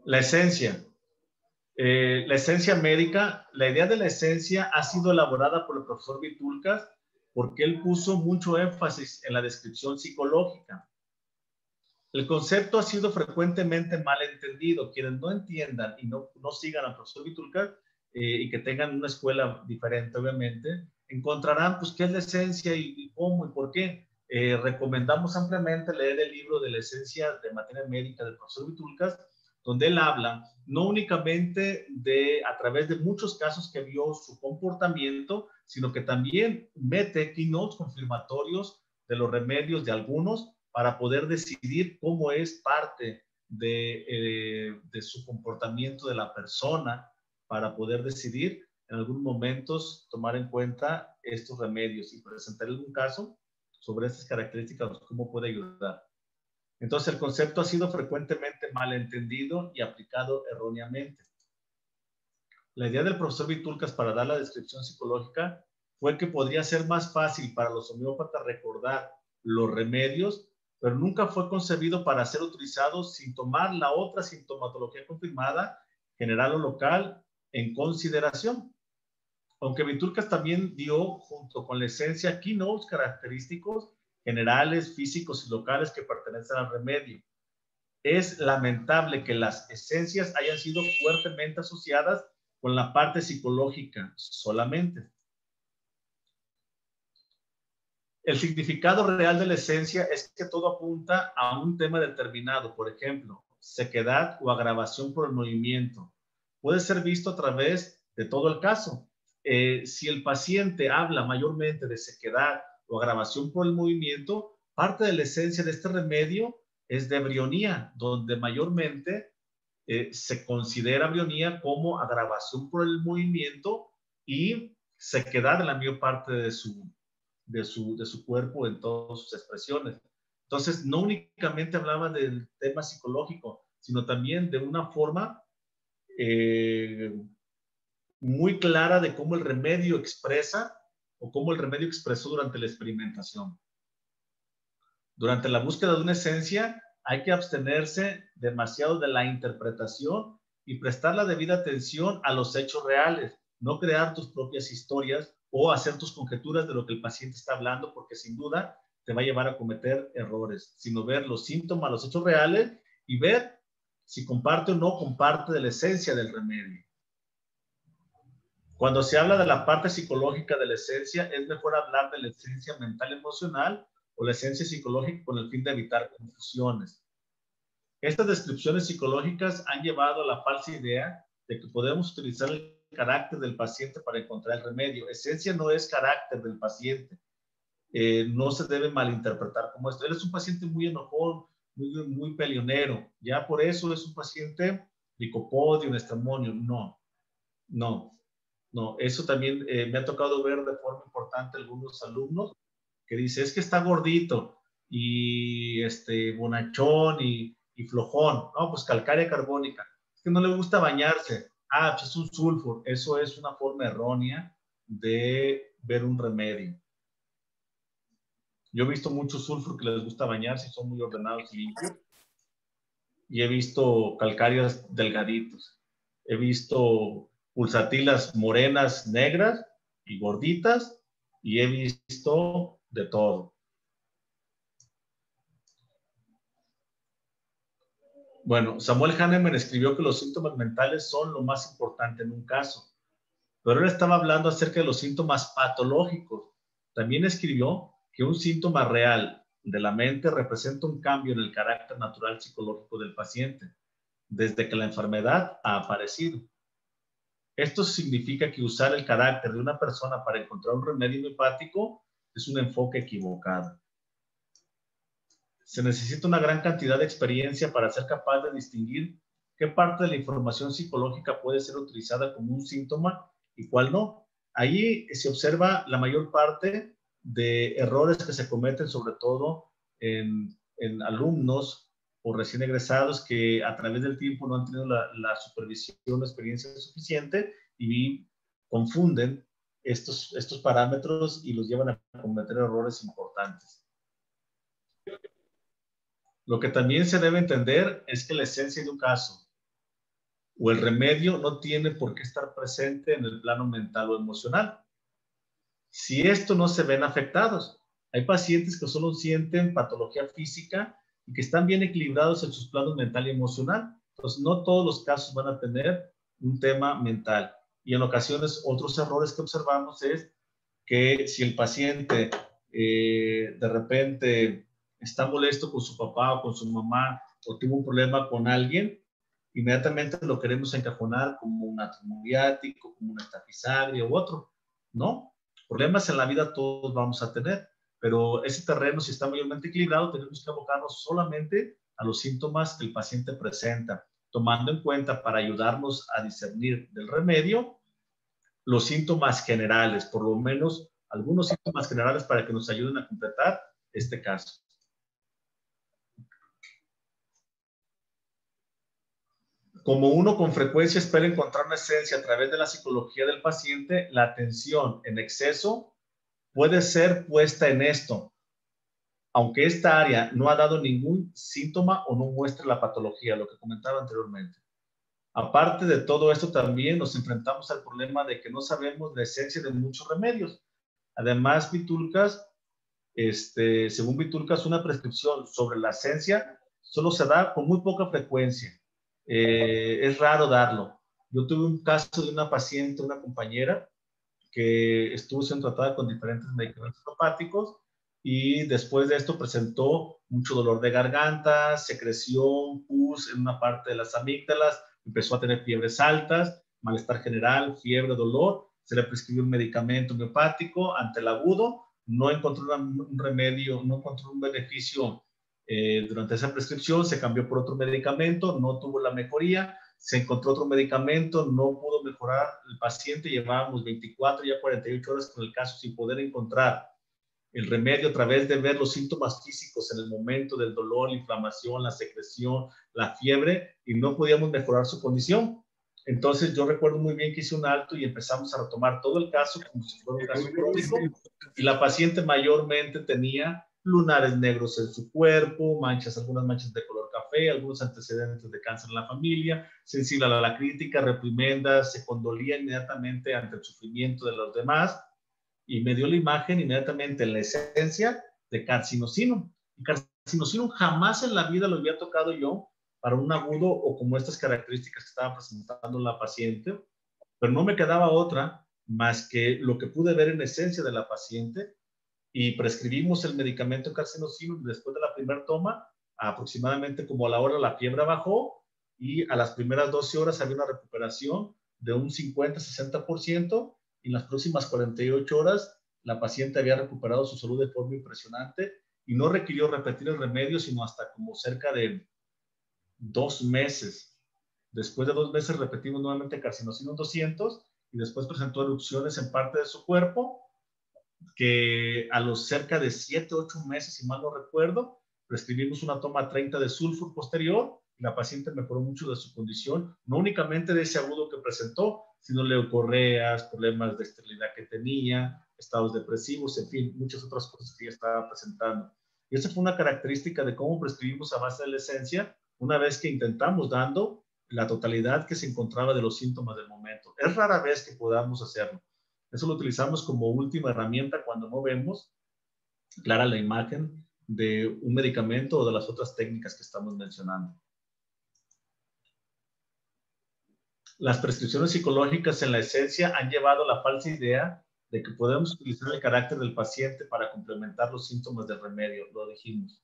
La esencia. La esencia médica, la idea de la esencia ha sido elaborada por el profesor Vitulcas porque él puso mucho énfasis en la descripción psicológica. El concepto ha sido frecuentemente mal entendido. Quienes no entiendan y no sigan al profesor Vitulcas y que tengan una escuela diferente, obviamente, encontrarán pues qué es la esencia y cómo y por qué. Recomendamos ampliamente leer el libro de la esencia de materia médica del profesor Vitulcas, donde él habla no únicamente a través de muchos casos que vio su comportamiento, sino que también mete keynotes confirmatorios de los remedios de algunos para poder decidir cómo es parte de su comportamiento de la persona, para poder decidir en algunos momentos tomar en cuenta estos remedios y presentar algún caso sobre estas características, cómo puede ayudar. Entonces, el concepto ha sido frecuentemente malentendido y aplicado erróneamente. La idea del profesor Vitulcas para dar la descripción psicológica fue que podría ser más fácil para los homeópatas recordar los remedios, pero nunca fue concebido para ser utilizado sin tomar la otra sintomatología confirmada, general o local, en consideración. Aunque Vitulcas también dio, junto con la esencia, keynotes característicos generales, físicos y locales que pertenecen al remedio. Es lamentable que las esencias hayan sido fuertemente asociadas con la parte psicológica solamente. El significado real de la esencia es que todo apunta a un tema determinado, por ejemplo, sequedad o agravación por el movimiento. Puede ser visto a través de todo el caso. Si el paciente habla mayormente de sequedad o agravación por el movimiento, parte de la esencia de este remedio es de brionía, donde mayormente se considera brionía como agravación por el movimiento y sequedad en la mayor parte de su cuerpo en todas sus expresiones. Entonces, no únicamente hablaba del tema psicológico, sino también de una forma muy clara de cómo el remedio expresa o cómo el remedio expresó durante la experimentación. Durante la búsqueda de una esencia, hay que abstenerse demasiado de la interpretación y prestar la debida atención a los hechos reales, no crear tus propias historias o hacer tus conjeturas de lo que el paciente está hablando, porque sin duda te va a llevar a cometer errores, sino ver los síntomas, los hechos reales y ver si comparte o no comparte de la esencia del remedio. Cuando se habla de la parte psicológica de la esencia, es mejor hablar de la esencia mental emocional o la esencia psicológica con el fin de evitar confusiones. Estas descripciones psicológicas han llevado a la falsa idea de que podemos utilizar el carácter del paciente para encontrar el remedio. Esencia no es carácter del paciente. No se debe malinterpretar como esto. Él es un paciente muy enojón, muy peleonero. Ya por eso es un paciente licopodio, un estramonio. No. Eso también me ha tocado ver de forma importante algunos alumnos que dicen, es que está gordito y bonachón y flojón. No, pues calcárea carbónica. Es que no le gusta bañarse. Ah, pues es un sulfur. Eso es una forma errónea de ver un remedio. Yo he visto muchos sulfur que les gusta bañarse y son muy ordenados y limpios. Y he visto calcáreas delgaditos. He visto pulsatilas morenas, negras y gorditas. Y he visto de todo. Bueno, Samuel Hahnemann escribió que los síntomas mentales son lo más importante en un caso. Pero él estaba hablando acerca de los síntomas patológicos. También escribió que un síntoma real de la mente representa un cambio en el carácter natural psicológico del paciente, desde que la enfermedad ha aparecido. Esto significa que usar el carácter de una persona para encontrar un remedio homeopático es un enfoque equivocado. Se necesita una gran cantidad de experiencia para ser capaz de distinguir qué parte de la información psicológica puede ser utilizada como un síntoma y cuál no. Ahí se observa la mayor parte de errores que se cometen, sobre todo en alumnos o recién egresados que a través del tiempo no han tenido la supervisión o experiencia suficiente y confunden estos parámetros y los llevan a cometer errores importantes. Lo que también se debe entender es que la esencia de un caso o el remedio no tiene por qué estar presente en el plano mental o emocional. Si esto no se ven afectados, hay pacientes que solo sienten patología física y que están bien equilibrados en sus planos mental y emocional. Entonces, no todos los casos van a tener un tema mental. Y en ocasiones, otros errores que observamos es que si el paciente de repente está molesto con su papá o con su mamá o tuvo un problema con alguien, inmediatamente lo queremos encajonar como un atromuriático, como una estafisaria u otro. No, problemas en la vida todos vamos a tener, pero ese terreno, si está mayormente equilibrado, tenemos que abocarnos solamente a los síntomas que el paciente presenta, tomando en cuenta para ayudarnos a discernir del remedio los síntomas generales, por lo menos algunos síntomas generales para que nos ayuden a completar este caso. Como uno con frecuencia espera encontrar una esencia a través de la psicología del paciente, la atención en exceso puede ser puesta en esto, aunque esta área no ha dado ningún síntoma o no muestra la patología, lo que comentaba anteriormente. Aparte de todo esto, también nos enfrentamos al problema de que no sabemos la esencia de muchos remedios. Además, Vitulcas, según Vitulcas, una prescripción sobre la esencia solo se da con muy poca frecuencia. Es raro darlo. Yo tuve un caso de una paciente, una compañera, que estuvo siendo tratada con diferentes medicamentos homeopáticos y después de esto presentó mucho dolor de garganta, secreción, pus en una parte de las amígdalas, empezó a tener fiebres altas, malestar general, fiebre, dolor, se le prescribió un medicamento homeopático ante el agudo, no encontró un remedio, no encontró un beneficio durante esa prescripción, se cambió por otro medicamento, no tuvo la mejoría, se encontró otro medicamento, no pudo mejorar el paciente, llevábamos 24, ya 48 horas con el caso sin poder encontrar el remedio a través de ver los síntomas físicos en el momento del dolor, la inflamación, la secreción, la fiebre, y no podíamos mejorar su condición. Entonces yo recuerdo muy bien que hice un alto y empezamos a retomar todo el caso como si fuera un caso crónico, y la paciente mayormente tenía lunares negros en su cuerpo, algunas manchas de color café, algunos antecedentes de cáncer en la familia, sensible a la crítica, reprimendas, se condolía inmediatamente ante el sufrimiento de los demás, y me dio la imagen inmediatamente en la esencia de carcinosinum. Y carcinosinum jamás en la vida lo había tocado yo para un agudo o como estas características que estaba presentando la paciente, pero no me quedaba otra más que lo que pude ver en esencia de la paciente y prescribimos el medicamento carcinosinum. Después de la primera toma, aproximadamente como a la hora la fiebre bajó y a las primeras 12 horas había una recuperación de un 50-60% y en las próximas 48 horas la paciente había recuperado su salud de forma impresionante y no requirió repetir el remedio sino hasta como cerca de 2 meses. Después de 2 meses repetimos nuevamente carcinosinum 200 y después presentó erupciones en parte de su cuerpo que a los cerca de 7-8 meses, si mal no recuerdo, prescribimos una toma 30 de sulfur posterior y la paciente mejoró mucho de su condición, no únicamente de ese agudo que presentó, sino leucorreas, problemas de esterilidad que tenía, estados depresivos, en fin, muchas otras cosas que ella estaba presentando. Y esa fue una característica de cómo prescribimos a base de la esencia una vez que intentamos dando la totalidad que se encontraba de los síntomas del momento. Es rara vez que podamos hacerlo. Eso lo utilizamos como última herramienta cuando no vemos clara la imagen de un medicamento o de las otras técnicas que estamos mencionando. Las prescripciones psicológicas en la esencia han llevado a la falsa idea de que podemos utilizar el carácter del paciente para complementar los síntomas del remedio, lo dijimos.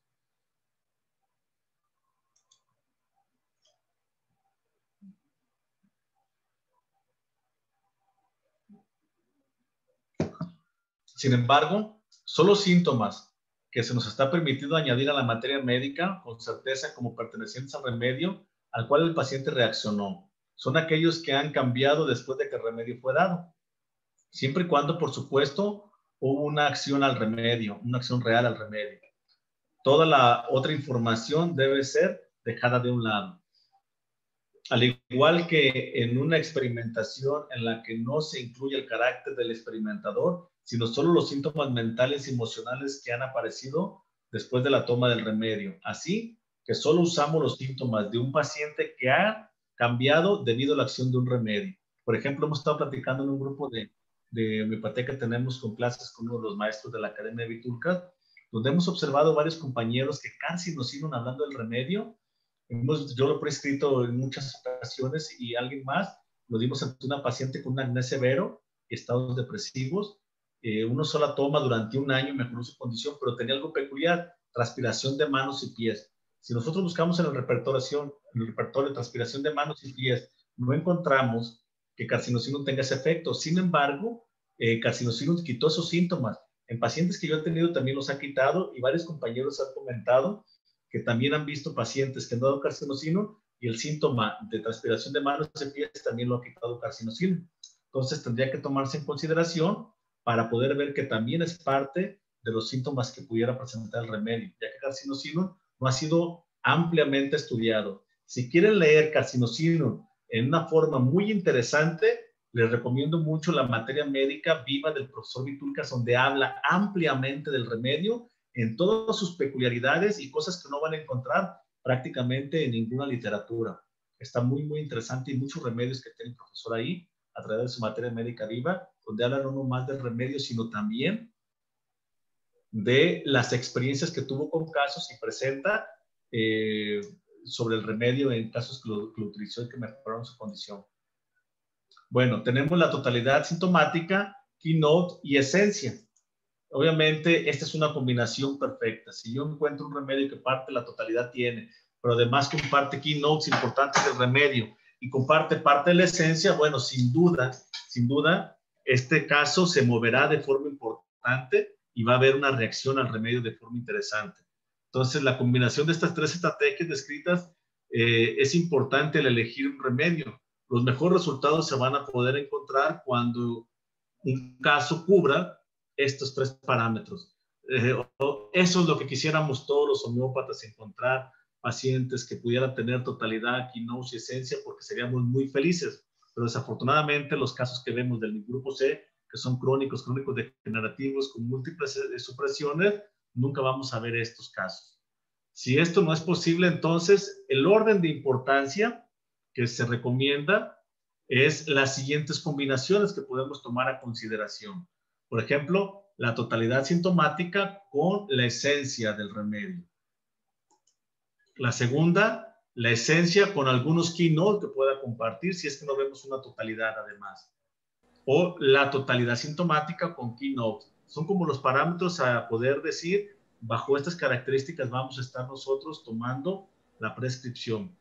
Sin embargo, son los síntomas que se nos está permitido añadir a la materia médica con certeza como pertenecientes al remedio al cual el paciente reaccionó. Son aquellos que han cambiado después de que el remedio fue dado. Siempre y cuando, por supuesto, hubo una acción al remedio, una acción real al remedio. Toda la otra información debe ser dejada de un lado. Al igual que en una experimentación en la que no se incluye el carácter del experimentador, sino solo los síntomas mentales y emocionales que han aparecido después de la toma del remedio. Así que solo usamos los síntomas de un paciente que ha cambiado debido a la acción de un remedio. Por ejemplo, hemos estado platicando en un grupo de homeopatía que tenemos con clases con uno de los maestros de la Academia de Vitulca, donde hemos observado varios compañeros que casi nos siguen hablando del remedio. Yo lo he prescrito en muchas ocasiones y alguien más lo dimos ante una paciente con un acné severo, estados depresivos. Una sola toma durante un año mejoró su condición, pero tenía algo peculiar, transpiración de manos y pies. Si nosotros buscamos en el repertorio de transpiración de manos y pies, no encontramos que carcinosinum tenga ese efecto. Sin embargo, carcinosinum quitó esos síntomas. En pacientes que yo he tenido también los ha quitado y varios compañeros han comentado que también han visto pacientes que han dado carcinosinum y el síntoma de transpiración de manos y pies también lo ha quitado carcinosinum. Entonces tendría que tomarse en consideración para poder ver que también es parte de los síntomas que pudiera presentar el remedio, ya que carcinosinum no ha sido ampliamente estudiado. Si quieren leer carcinosinum en una forma muy interesante, les recomiendo mucho la materia médica viva del profesor Vitulca, donde habla ampliamente del remedio en todas sus peculiaridades y cosas que no van a encontrar prácticamente en ninguna literatura. Está muy, muy interesante y muchos remedios que tiene el profesor ahí a través de su materia médica viva, donde hablan no más de remedios, sino también de las experiencias que tuvo con casos y presenta sobre el remedio en casos que lo utilizó y que mejoraron su condición. Bueno, tenemos la totalidad sintomática, keynote y esencia. Obviamente, esta es una combinación perfecta. Si yo encuentro un remedio que parte la totalidad tiene, pero además comparte keynotes importantes del remedio y comparte parte de la esencia, bueno, sin duda, este caso se moverá de forma importante y va a haber una reacción al remedio de forma interesante. Entonces, la combinación de estas tres estrategias descritas es importante al elegir un remedio. Los mejores resultados se van a poder encontrar cuando un caso cubra estos tres parámetros. Eso es lo que quisiéramos todos los homeópatas, encontrar pacientes que pudieran tener totalidad, quinoa y esencia, porque seríamos muy felices. Pero desafortunadamente los casos que vemos del grupo C, que son crónicos degenerativos con múltiples supresiones, nunca vamos a ver estos casos. Si esto no es posible, entonces el orden de importancia que se recomienda es las siguientes combinaciones que podemos tomar a consideración. Por ejemplo, la totalidad sintomática con la esencia del remedio. La segunda, la esencia con algunos keynote que pueda compartir si es que no vemos una totalidad además. O la totalidad sintomática con keynote. Son como los parámetros a poder decir, bajo estas características vamos a estar nosotros tomando la prescripción.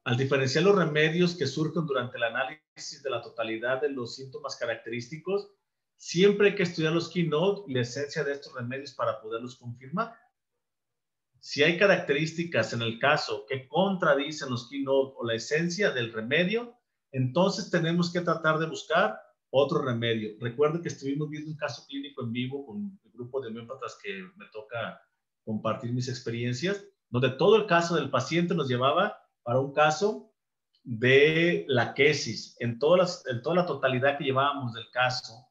Al diferenciar los remedios que surgen durante el análisis de la totalidad de los síntomas característicos, siempre hay que estudiar los keynote y la esencia de estos remedios para poderlos confirmar. Si hay características en el caso que contradicen los keynote o la esencia del remedio, entonces tenemos que tratar de buscar otro remedio. Recuerden que estuvimos viendo un caso clínico en vivo con el grupo de homeópatas que me toca compartir mis experiencias, donde todo el caso del paciente nos llevaba para un caso de laquesis. En toda la totalidad que llevábamos del caso,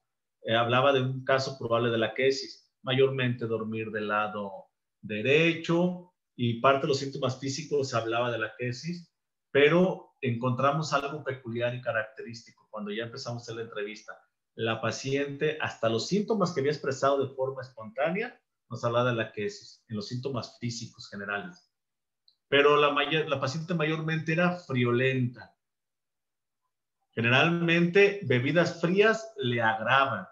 hablaba de un caso probable de laquesis, mayormente dormir del lado derecho, y parte de los síntomas físicos hablaba de laquesis, pero encontramos algo peculiar y característico cuando ya empezamos a hacer la entrevista. La paciente, hasta los síntomas que había expresado de forma espontánea, nos hablaba de laquesis, en los síntomas físicos generales. Pero la paciente mayormente era friolenta. Generalmente bebidas frías le agravan.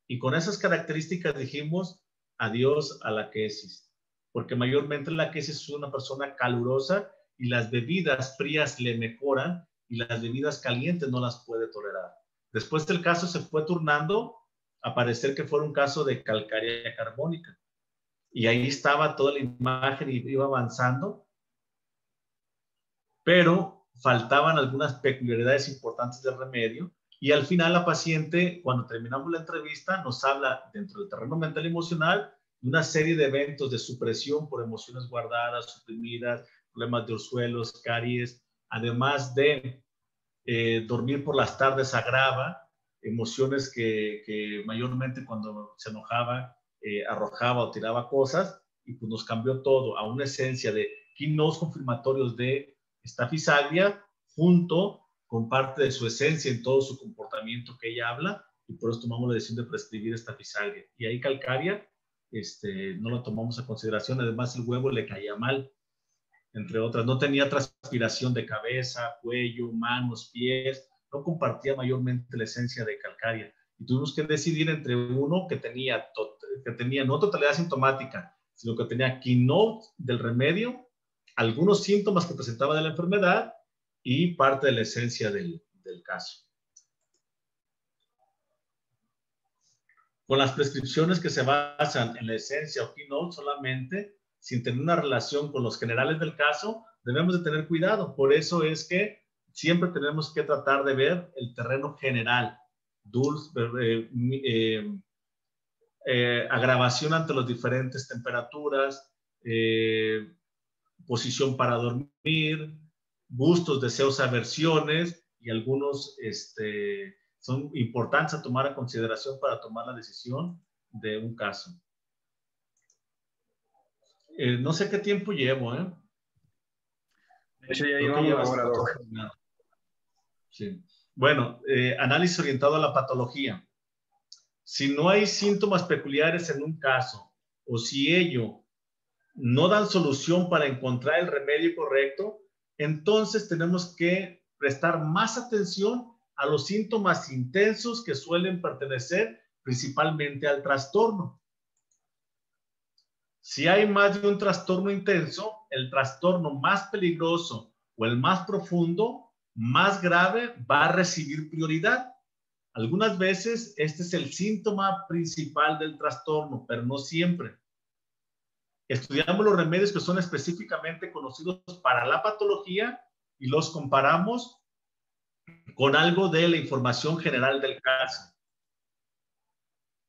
Y con esas características dijimos adiós a la laquesis. Porque mayormente la laquesis es una persona calurosa y las bebidas frías le mejoran y las bebidas calientes no las puede tolerar. Después del caso se fue turnando a parecer que fuera un caso de calcárea carbónica. Y ahí estaba toda la imagen y iba avanzando, pero faltaban algunas peculiaridades importantes del remedio, y al final la paciente, cuando terminamos la entrevista, nos habla dentro del terreno mental y emocional de una serie de eventos de supresión por emociones guardadas, suprimidas, problemas de orzuelos, caries, además de dormir por las tardes agrava, emociones que mayormente cuando se enojaba arrojaba o tiraba cosas, y pues nos cambió todo a una esencia de keynotes confirmatorios de estafisagria, junto con parte de su esencia en todo su comportamiento que ella habla, y por eso tomamos la decisión de prescribir estafisagria. Y ahí calcárea no lo tomamos a consideración, además el huevo le caía mal, entre otras. No tenía transpiración de cabeza, cuello, manos, pies, no compartía mayormente la esencia de calcárea. Y tuvimos que decidir entre uno que tenía no totalidad sintomática, sino que tenía keynote del remedio, algunos síntomas que presentaba de la enfermedad y parte de la esencia del caso. Con las prescripciones que se basan en la esencia o keynote solamente, sin tener una relación con los generales del caso, debemos de tener cuidado. Por eso es que siempre tenemos que tratar de ver el terreno general, agravación ante las diferentes temperaturas, posición para dormir, gustos, deseos, aversiones, y algunos son importantes a tomar a consideración para tomar la decisión de un caso. No sé qué tiempo llevo, ¿eh? De hecho, ya llevamos una hora, Doc. Sí. Bueno, análisis orientado a la patología. Si no hay síntomas peculiares en un caso, o si ello no dan solución para encontrar el remedio correcto, entonces tenemos que prestar más atención a los síntomas intensos que suelen pertenecer principalmente al trastorno. Si hay más de un trastorno intenso, el trastorno más peligroso o el más profundo, más grave, va a recibir prioridad. Algunas veces este es el síntoma principal del trastorno, pero no siempre. Estudiamos los remedios que son específicamente conocidos para la patología y los comparamos con algo de la información general del caso.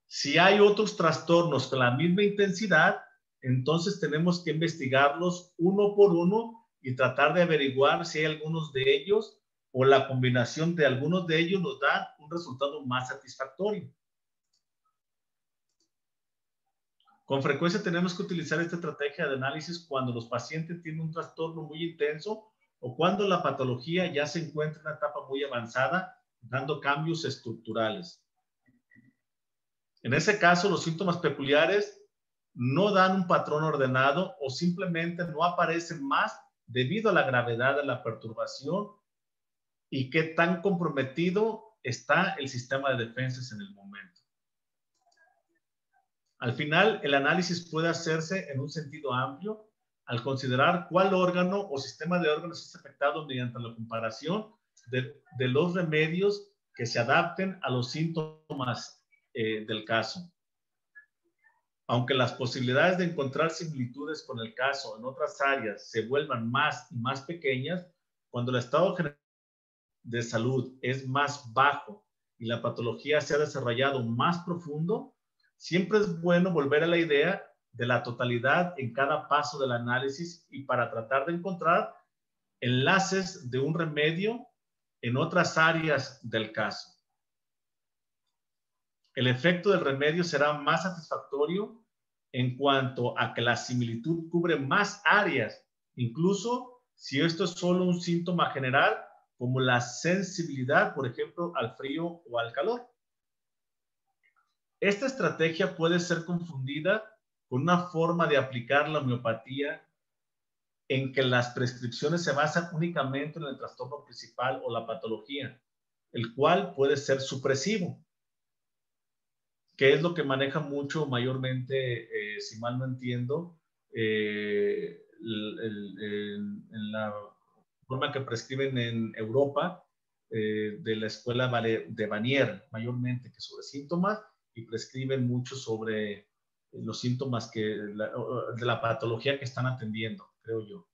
Si hay otros trastornos con la misma intensidad, entonces tenemos que investigarlos uno por uno y tratar de averiguar si hay algunos de ellos o la combinación de algunos de ellos nos da un resultado más satisfactorio. Con frecuencia tenemos que utilizar esta estrategia de análisis cuando los pacientes tienen un trastorno muy intenso o cuando la patología ya se encuentra en una etapa muy avanzada dando cambios estructurales. En ese caso, los síntomas peculiares no dan un patrón ordenado o simplemente no aparecen más debido a la gravedad de la perturbación y qué tan comprometido está el sistema de defensas en el momento. Al final, el análisis puede hacerse en un sentido amplio al considerar cuál órgano o sistema de órganos es afectado mediante la comparación de los remedios que se adapten a los síntomas del caso. Aunque las posibilidades de encontrar similitudes con el caso en otras áreas se vuelvan más y más pequeñas, cuando el estado general de salud es más bajo y la patología se ha desarrollado más profundo, siempre es bueno volver a la idea de la totalidad en cada paso del análisis y para tratar de encontrar enlaces de un remedio en otras áreas del caso. El efecto del remedio será más satisfactorio en cuanto a que la similitud cubre más áreas, incluso si esto es solo un síntoma general, como la sensibilidad, por ejemplo, al frío o al calor. Esta estrategia puede ser confundida con una forma de aplicar la homeopatía en que las prescripciones se basan únicamente en el trastorno principal o la patología, el cual puede ser supresivo, que es lo que maneja mucho mayormente, si mal no entiendo, en la forma que prescriben en Europa, de la escuela de Vanier, mayormente, que sobre síntomas, y prescriben mucho sobre los síntomas de la patología que están atendiendo, creo yo.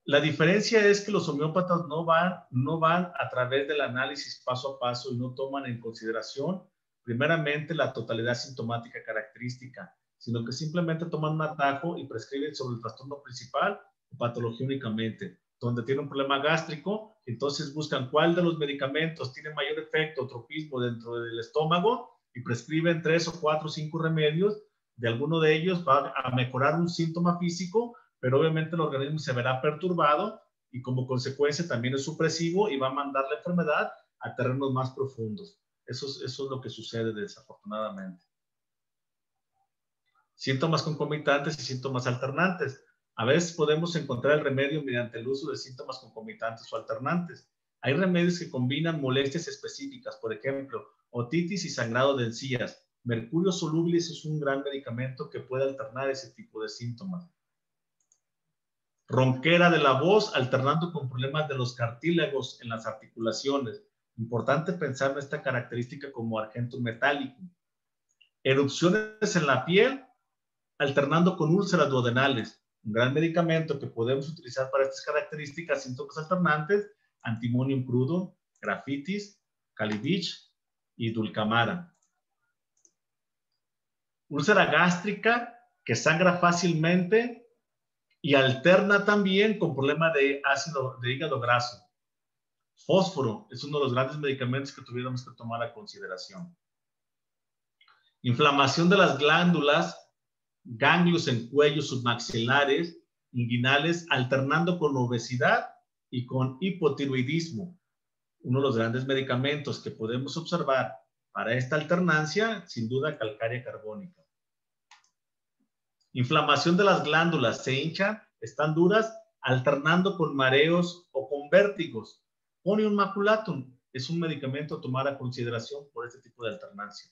La diferencia es que los homeópatas no van a través del análisis paso a paso y no toman en consideración primeramente la totalidad sintomática característica, sino que simplemente toman un atajo y prescriben sobre el trastorno principal o patología únicamente. Donde tiene un problema gástrico, entonces buscan cuál de los medicamentos tiene mayor efecto o tropismo dentro del estómago y prescriben 3 o 4 o 5 remedios. De alguno de ellos va a mejorar un síntoma físico, pero obviamente el organismo se verá perturbado y como consecuencia también es supresivo y va a mandar la enfermedad a terrenos más profundos. Eso es lo que sucede desafortunadamente. Síntomas concomitantes y síntomas alternantes. A veces podemos encontrar el remedio mediante el uso de síntomas concomitantes o alternantes. Hay remedios que combinan molestias específicas, por ejemplo, otitis y sangrado de encías. Mercurio soluble es un gran medicamento que puede alternar ese tipo de síntomas. Ronquera de la voz alternando con problemas de los cartílagos en las articulaciones. Importante pensar en esta característica como argento metálico. Erupciones en la piel alternando con úlceras duodenales. Un gran medicamento que podemos utilizar para estas características, síntomas alternantes, antimonium crudo, grafitis, calibich y dulcamara. Úlcera gástrica que sangra fácilmente y alterna también con problema de hígado graso. Fósforo es uno de los grandes medicamentos que tuviéramos que tomar a consideración. Inflamación de las glándulas, ganglios en cuello submaxilares, inguinales, alternando con obesidad y con hipotiroidismo. Uno de los grandes medicamentos que podemos observar para esta alternancia, sin duda, calcárea carbónica. Inflamación de las glándulas, se hinchan, están duras, alternando con mareos o con vértigos. Onium maculatum es un medicamento a tomar a consideración por este tipo de alternancia.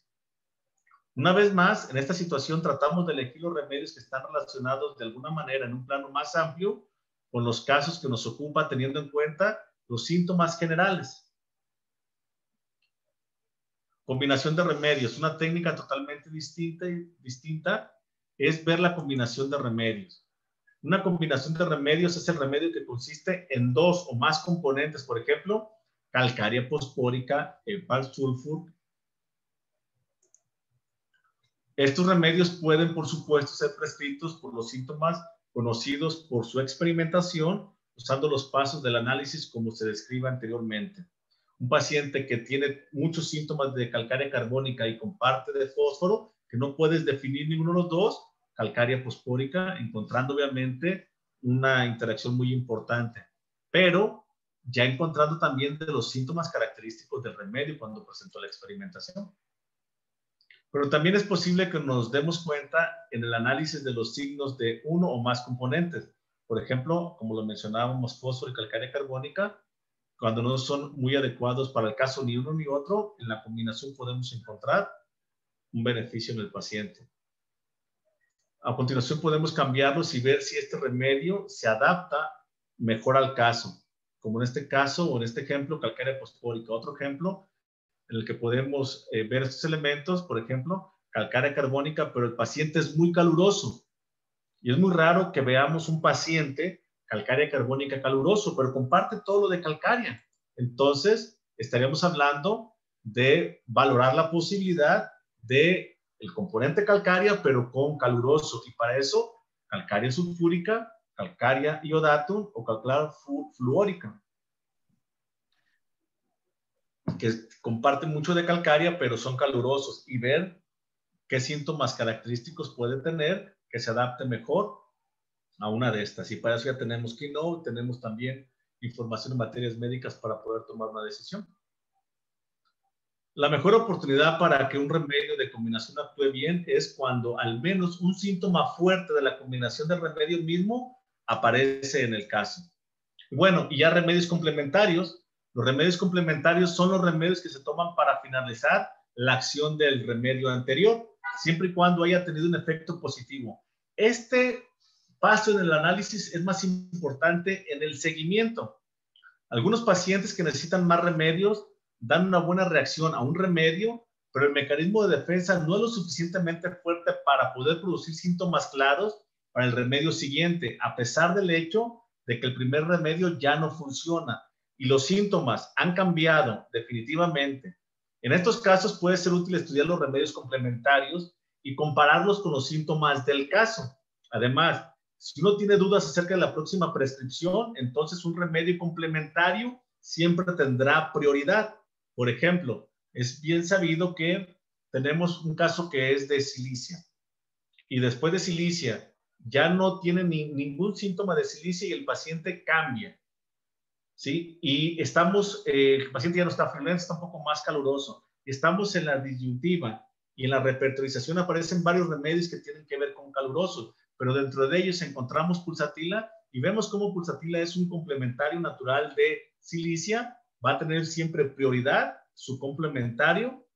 Una vez más, en esta situación tratamos de elegir los remedios que están relacionados de alguna manera en un plano más amplio con los casos que nos ocupa, teniendo en cuenta los síntomas generales. Combinación de remedios, una técnica totalmente distinta es ver la combinación de remedios. Una combinación de remedios es el remedio que consiste en 2 o más componentes, por ejemplo, calcárea fosfórica, epal-sulfur. Estos remedios pueden, por supuesto, ser prescritos por los síntomas conocidos por su experimentación, usando los pasos del análisis como se describe anteriormente. Un paciente que tiene muchos síntomas de calcárea carbónica y con parte de fósforo, que no puedes definir ninguno de los dos, calcárea fosfórica, encontrando obviamente una interacción muy importante. Pero ya encontrando también de los síntomas característicos del remedio cuando presentó la experimentación. Pero también es posible que nos demos cuenta en el análisis de los signos de uno o más componentes. Por ejemplo, como lo mencionábamos, fósforo y calcárea carbónica, cuando no son muy adecuados para el caso ni uno ni otro, en la combinación podemos encontrar un beneficio en el paciente. A continuación podemos cambiarlos y ver si este remedio se adapta mejor al caso, como en este caso o en este ejemplo, calcárea fosfórica. Otro ejemplo en el que podemos ver estos elementos, por ejemplo, calcárea carbónica, pero el paciente es muy caluroso. Y es muy raro que veamos un paciente calcárea carbónica caluroso, pero comparte todo lo de calcárea. Entonces, estaríamos hablando de valorar la posibilidad de el componente calcárea, pero con caluroso. Y para eso, calcárea sulfúrica, calcárea iodatum o calcárea fluórica, que comparten mucho de calcárea, pero son calurosos, y ver qué síntomas característicos puede tener que se adapte mejor a una de estas. Y para eso ya tenemos Keynote, tenemos también información en materias médicas para poder tomar una decisión. La mejor oportunidad para que un remedio de combinación actúe bien es cuando al menos un síntoma fuerte de la combinación del remedio mismo aparece en el caso. Bueno, y ya remedios complementarios. Los remedios complementarios son los remedios que se toman para finalizar la acción del remedio anterior, siempre y cuando haya tenido un efecto positivo. Este paso en el análisis es más importante en el seguimiento. Algunos pacientes que necesitan más remedios dan una buena reacción a un remedio, pero el mecanismo de defensa no es lo suficientemente fuerte para poder producir síntomas claros para el remedio siguiente, a pesar del hecho de que el primer remedio ya no funciona y los síntomas han cambiado definitivamente. En estos casos puede ser útil estudiar los remedios complementarios y compararlos con los síntomas del caso. Además, si uno tiene dudas acerca de la próxima prescripción, entonces un remedio complementario siempre tendrá prioridad. Por ejemplo, es bien sabido que tenemos un caso que es de cilicia y después de cilicia ya no tiene ningún síntoma de cilicia y el paciente cambia, ¿sí? Y el paciente ya no está friolento, está un poco más caluroso. Estamos en la disyuntiva y en la repertorización aparecen varios remedios que tienen que ver con calurosos, pero dentro de ellos encontramos pulsatila y vemos cómo pulsatila es un complementario natural de cilicia. Va a tener siempre prioridad su complementario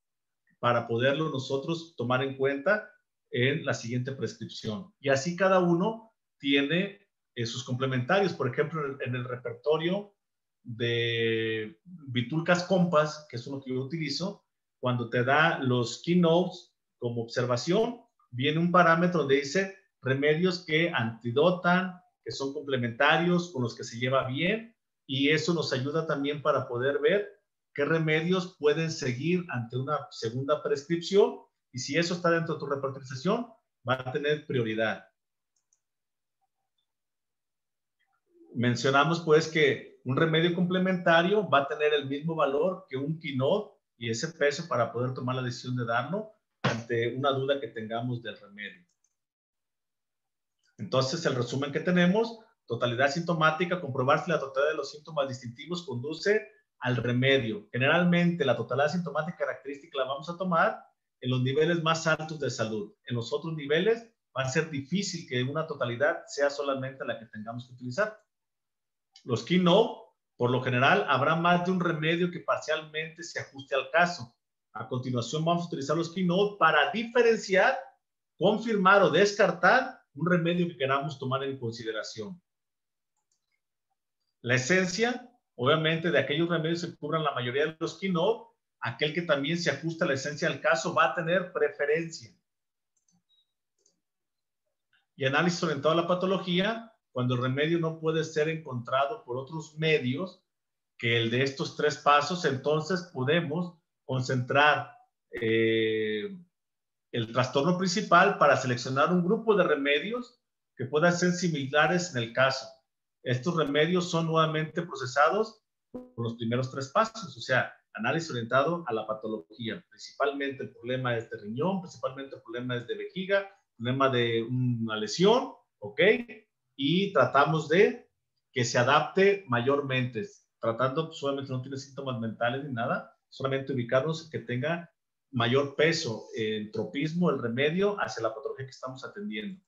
para poderlo nosotros tomar en cuenta en la siguiente prescripción. Y así cada uno tiene sus complementarios. Por ejemplo, en el repertorio de Vitulcas Compas, que es uno que yo utilizo, cuando te da los keynotes como observación, viene un parámetro donde dice remedios que antidotan, que son complementarios, con los que se lleva bien, y eso nos ayuda también para poder ver qué remedios pueden seguir ante una segunda prescripción, y si eso está dentro de tu repertorización, va a tener prioridad. Mencionamos pues que un remedio complementario va a tener el mismo valor que un keynote y ese peso para poder tomar la decisión de darlo ante una duda que tengamos del remedio. Entonces, el resumen que tenemos: totalidad sintomática, comprobar si la totalidad de los síntomas distintivos conduce al remedio. Generalmente, la totalidad sintomática característica la vamos a tomar en los niveles más altos de salud. En los otros niveles va a ser difícil que una totalidad sea solamente la que tengamos que utilizar. Los keynote, por lo general, habrá más de un remedio que parcialmente se ajuste al caso. A continuación, vamos a utilizar los keynote para diferenciar, confirmar o descartar un remedio que queramos tomar en consideración. La esencia, obviamente, de aquellos remedios que cubran la mayoría de los keynote, aquel que también se ajusta a la esencia del caso va a tener preferencia. Y análisis orientado a la patología, cuando el remedio no puede ser encontrado por otros medios que el de estos tres pasos, entonces podemos concentrar el trastorno principal para seleccionar un grupo de remedios que puedan ser similares en el caso. Estos remedios son nuevamente procesados por los primeros tres pasos, o sea, análisis orientado a la patología. Principalmente el problema es de riñón, principalmente el problema es de vejiga, problema de una lesión, ¿ok? Y tratamos de que se adapte mayormente. tratando, solamente no tiene síntomas mentales ni nada, solamente ubicarnos que tenga mayor peso el tropismo, el remedio, hacia la patología que estamos atendiendo.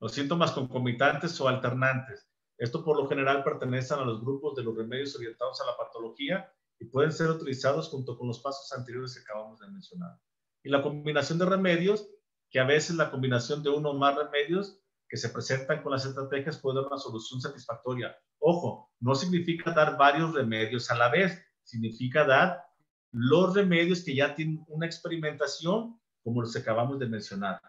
Los síntomas concomitantes o alternantes. Esto por lo general pertenecen a los grupos de los remedios orientados a la patología y pueden ser utilizados junto con los pasos anteriores que acabamos de mencionar. Y la combinación de remedios, que a veces la combinación de uno o más remedios que se presentan con las estrategias puede dar una solución satisfactoria. Ojo, no significa dar varios remedios a la vez, significa dar los remedios que ya tienen una experimentación, como los que acabamos de mencionar.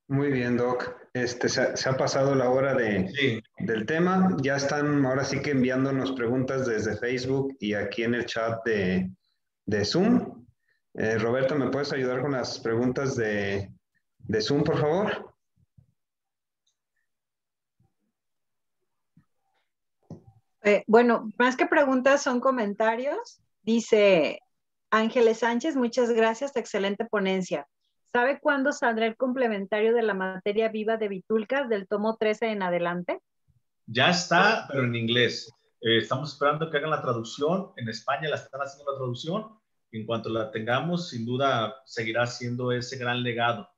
Muy bien, Doc. Se ha pasado la hora del tema. Ya están ahora sí que enviándonos preguntas desde Facebook y aquí en el chat de Zoom. Roberto, ¿me puedes ayudar con las preguntas de Zoom, por favor? Bueno, más que preguntas son comentarios. Dice Ángeles Sánchez, muchas gracias, excelente ponencia. ¿Sabe cuándo saldrá el complementario de la materia viva de Vitulcas del tomo 13 en adelante? Ya está, pero en inglés. Estamos esperando que hagan la traducción. En España la están haciendo la traducción. En cuanto la tengamos, sin duda seguirá siendo ese gran legado.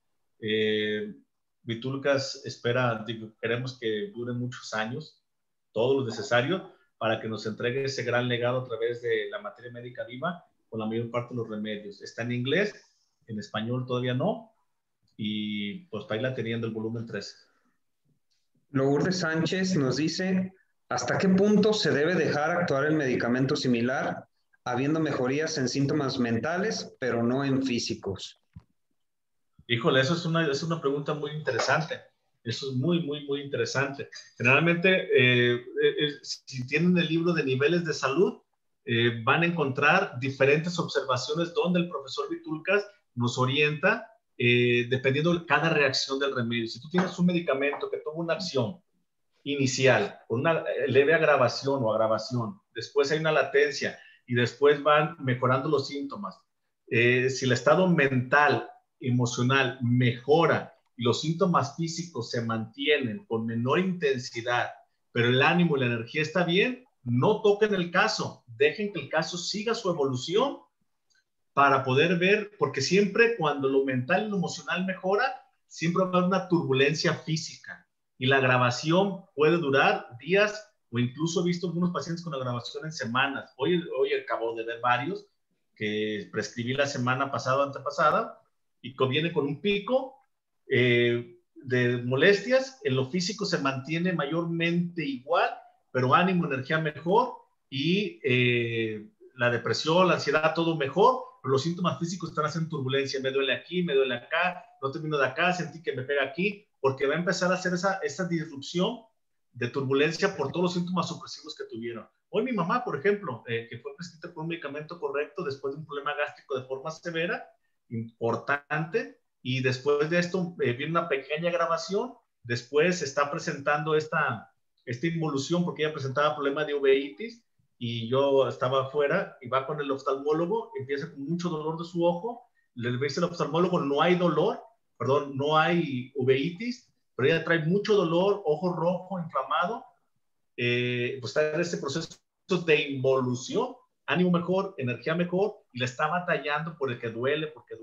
Vitulcas espera, queremos que dure muchos años, todo lo necesario para que nos entregue ese gran legado a través de la materia médica viva con la mayor parte de los remedios. Está en inglés, en español todavía no, y pues está ahí la teniendo el volumen 13. Lourdes Sánchez nos dice, ¿hasta qué punto se debe dejar actuar el medicamento similar, habiendo mejorías en síntomas mentales, pero no en físicos? Híjole, eso es una pregunta muy interesante. Eso es muy, muy, muy interesante. Generalmente, si tienen el libro de niveles de salud, van a encontrar diferentes observaciones donde el profesor Vitulcas nos orienta dependiendo de cada reacción del remedio. Si tú tienes un medicamento que tuvo una acción inicial, con una leve agravación o agravación, después hay una latencia y después van mejorando los síntomas. Si el estado mental, emocional mejora y los síntomas físicos se mantienen con menor intensidad, pero el ánimo y la energía está bien, no toquen el caso, dejen que el caso siga su evolución para poder ver, porque siempre cuando lo mental y lo emocional mejora, siempre va a haber una turbulencia física y la agravación puede durar días o incluso he visto algunos pacientes con agravación en semanas. Hoy acabo de ver varios que prescribí la semana pasada o antepasada y que viene con un pico de molestias, en lo físico se mantiene mayormente igual, pero ánimo, energía mejor y la depresión, la ansiedad, todo mejor, pero los síntomas físicos están haciendo turbulencia, me duele aquí, me duele acá, no termino de acá, sentí que me pega aquí, porque va a empezar a hacer esa disrupción de turbulencia por todos los síntomas supresivos que tuvieron. Hoy mi mamá, por ejemplo, que fue prescrita con un medicamento correcto después de un problema gástrico de forma severa, importante, y después de esto viene una pequeña agravación, después se está presentando esta involución porque ella presentaba problemas de uveitis y yo estaba afuera y va con el oftalmólogo, empieza con mucho dolor de su ojo, le dice al oftalmólogo no hay dolor, perdón, no hay uveitis, pero ella trae mucho dolor, ojo rojo, inflamado, pues está en este proceso de involución, ánimo mejor, energía mejor, y le está batallando por el que duele, porque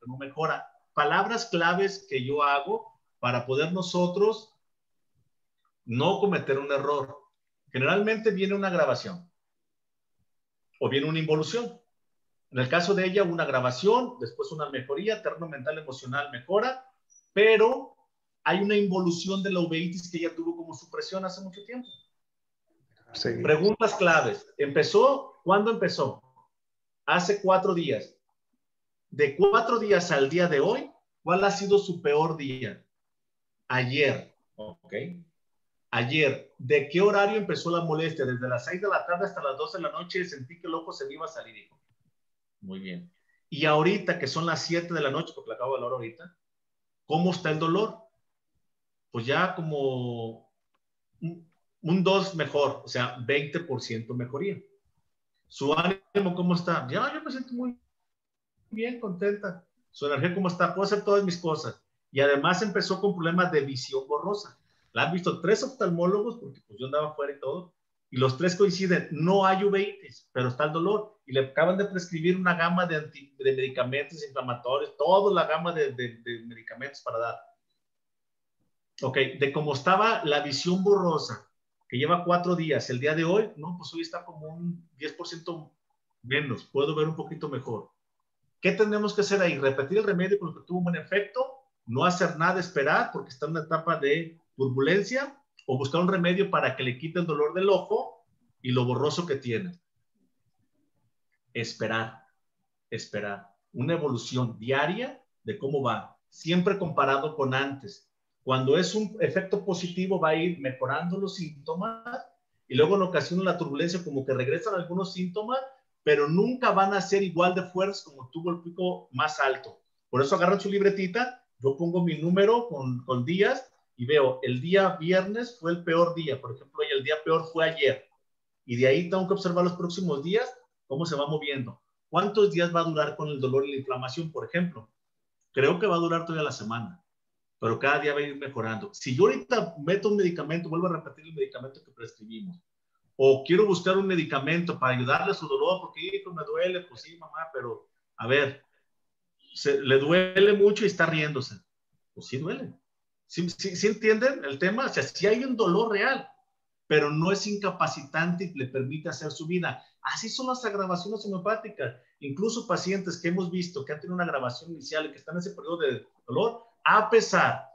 no mejora. Palabras claves que yo hago para poder nosotros no cometer un error. Generalmente viene una agravación o viene una involución. En el caso de ella, una agravación, después una mejoría, terreno mental, emocional mejora, pero hay una involución de la uveitis que ella tuvo como supresión hace mucho tiempo. Sí. Preguntas claves. ¿Cuándo empezó? Hace 4 días. De 4 días al día de hoy, ¿cuál ha sido su peor día? Ayer. Ok. Ayer. ¿De qué horario empezó la molestia? Desde las 6 de la tarde hasta las 12 de la noche sentí que el ojo se me iba a salir. Muy bien. Y ahorita, que son las 7 de la noche, porque le acabo de hablar ahorita, ¿cómo está el dolor? Pues ya como un 2 mejor, o sea, 20% mejoría. ¿Su ánimo cómo está? Ya, yo me siento muy bien, contenta. ¿Su energía cómo está? Puedo hacer todas mis cosas. Y además empezó con problemas de visión borrosa. La han visto 3 oftalmólogos, porque pues yo andaba afuera y todo, y los 3 coinciden, no hay uveitis, pero está el dolor, y le acaban de prescribir una gama de medicamentos inflamatorios, toda la gama de medicamentos para dar. Ok, de cómo estaba la visión borrosa, que lleva 4 días, el día de hoy, no, pues hoy está como un 10% menos, puedo ver un poquito mejor. ¿Qué tenemos que hacer ahí? Repetir el remedio con lo que tuvo un buen efecto, no hacer nada, esperar, porque está en una etapa de turbulencia, o buscar un remedio para que le quite el dolor del ojo y lo borroso que tiene. Esperar, esperar. Una evolución diaria de cómo va, siempre comparado con antes. Cuando es un efecto positivo va a ir mejorando los síntomas y luego en ocasión de la turbulencia como que regresan algunos síntomas, pero nunca van a ser igual de fuertes como tuvo el pico más alto. Por eso agarran su libretita, yo pongo mi número con días y veo el día viernes fue el peor día, por ejemplo, y el día peor fue ayer. Y de ahí tengo que observar los próximos días cómo se va moviendo. ¿Cuántos días va a durar con el dolor y la inflamación, por ejemplo? Creo que va a durar toda la semana, pero cada día va a ir mejorando. Si yo ahorita meto un medicamento, vuelvo a repetir el medicamento que prescribimos, o quiero buscar un medicamento para ayudarle a su dolor, porque hijo, me duele, pues sí, mamá, pero a ver, le duele mucho y está riéndose. Pues sí duele. ¿Sí entienden el tema? O sea, sí hay un dolor real, pero no es incapacitante y le permite hacer su vida. Así son las agravaciones homeopáticas. Incluso pacientes que hemos visto que han tenido una agravación inicial y que están en ese periodo de dolor, a pesar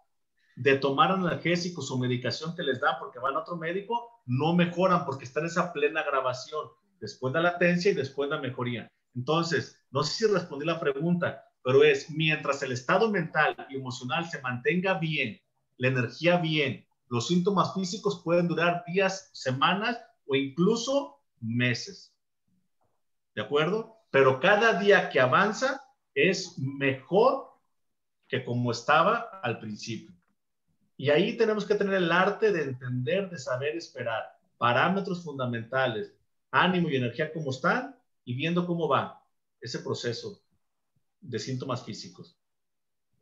de tomar analgésicos o medicación que les dan porque van a otro médico, no mejoran porque están en esa plena agravación, después de la latencia y después de la mejoría. Entonces, no sé si respondí la pregunta, pero es mientras el estado mental y emocional se mantenga bien, la energía bien, los síntomas físicos pueden durar días, semanas o incluso meses. ¿De acuerdo? Pero cada día que avanza es mejor que como estaba al principio. Y ahí tenemos que tener el arte de entender, de saber esperar, parámetros fundamentales, ánimo y energía como están y viendo cómo va ese proceso de síntomas físicos.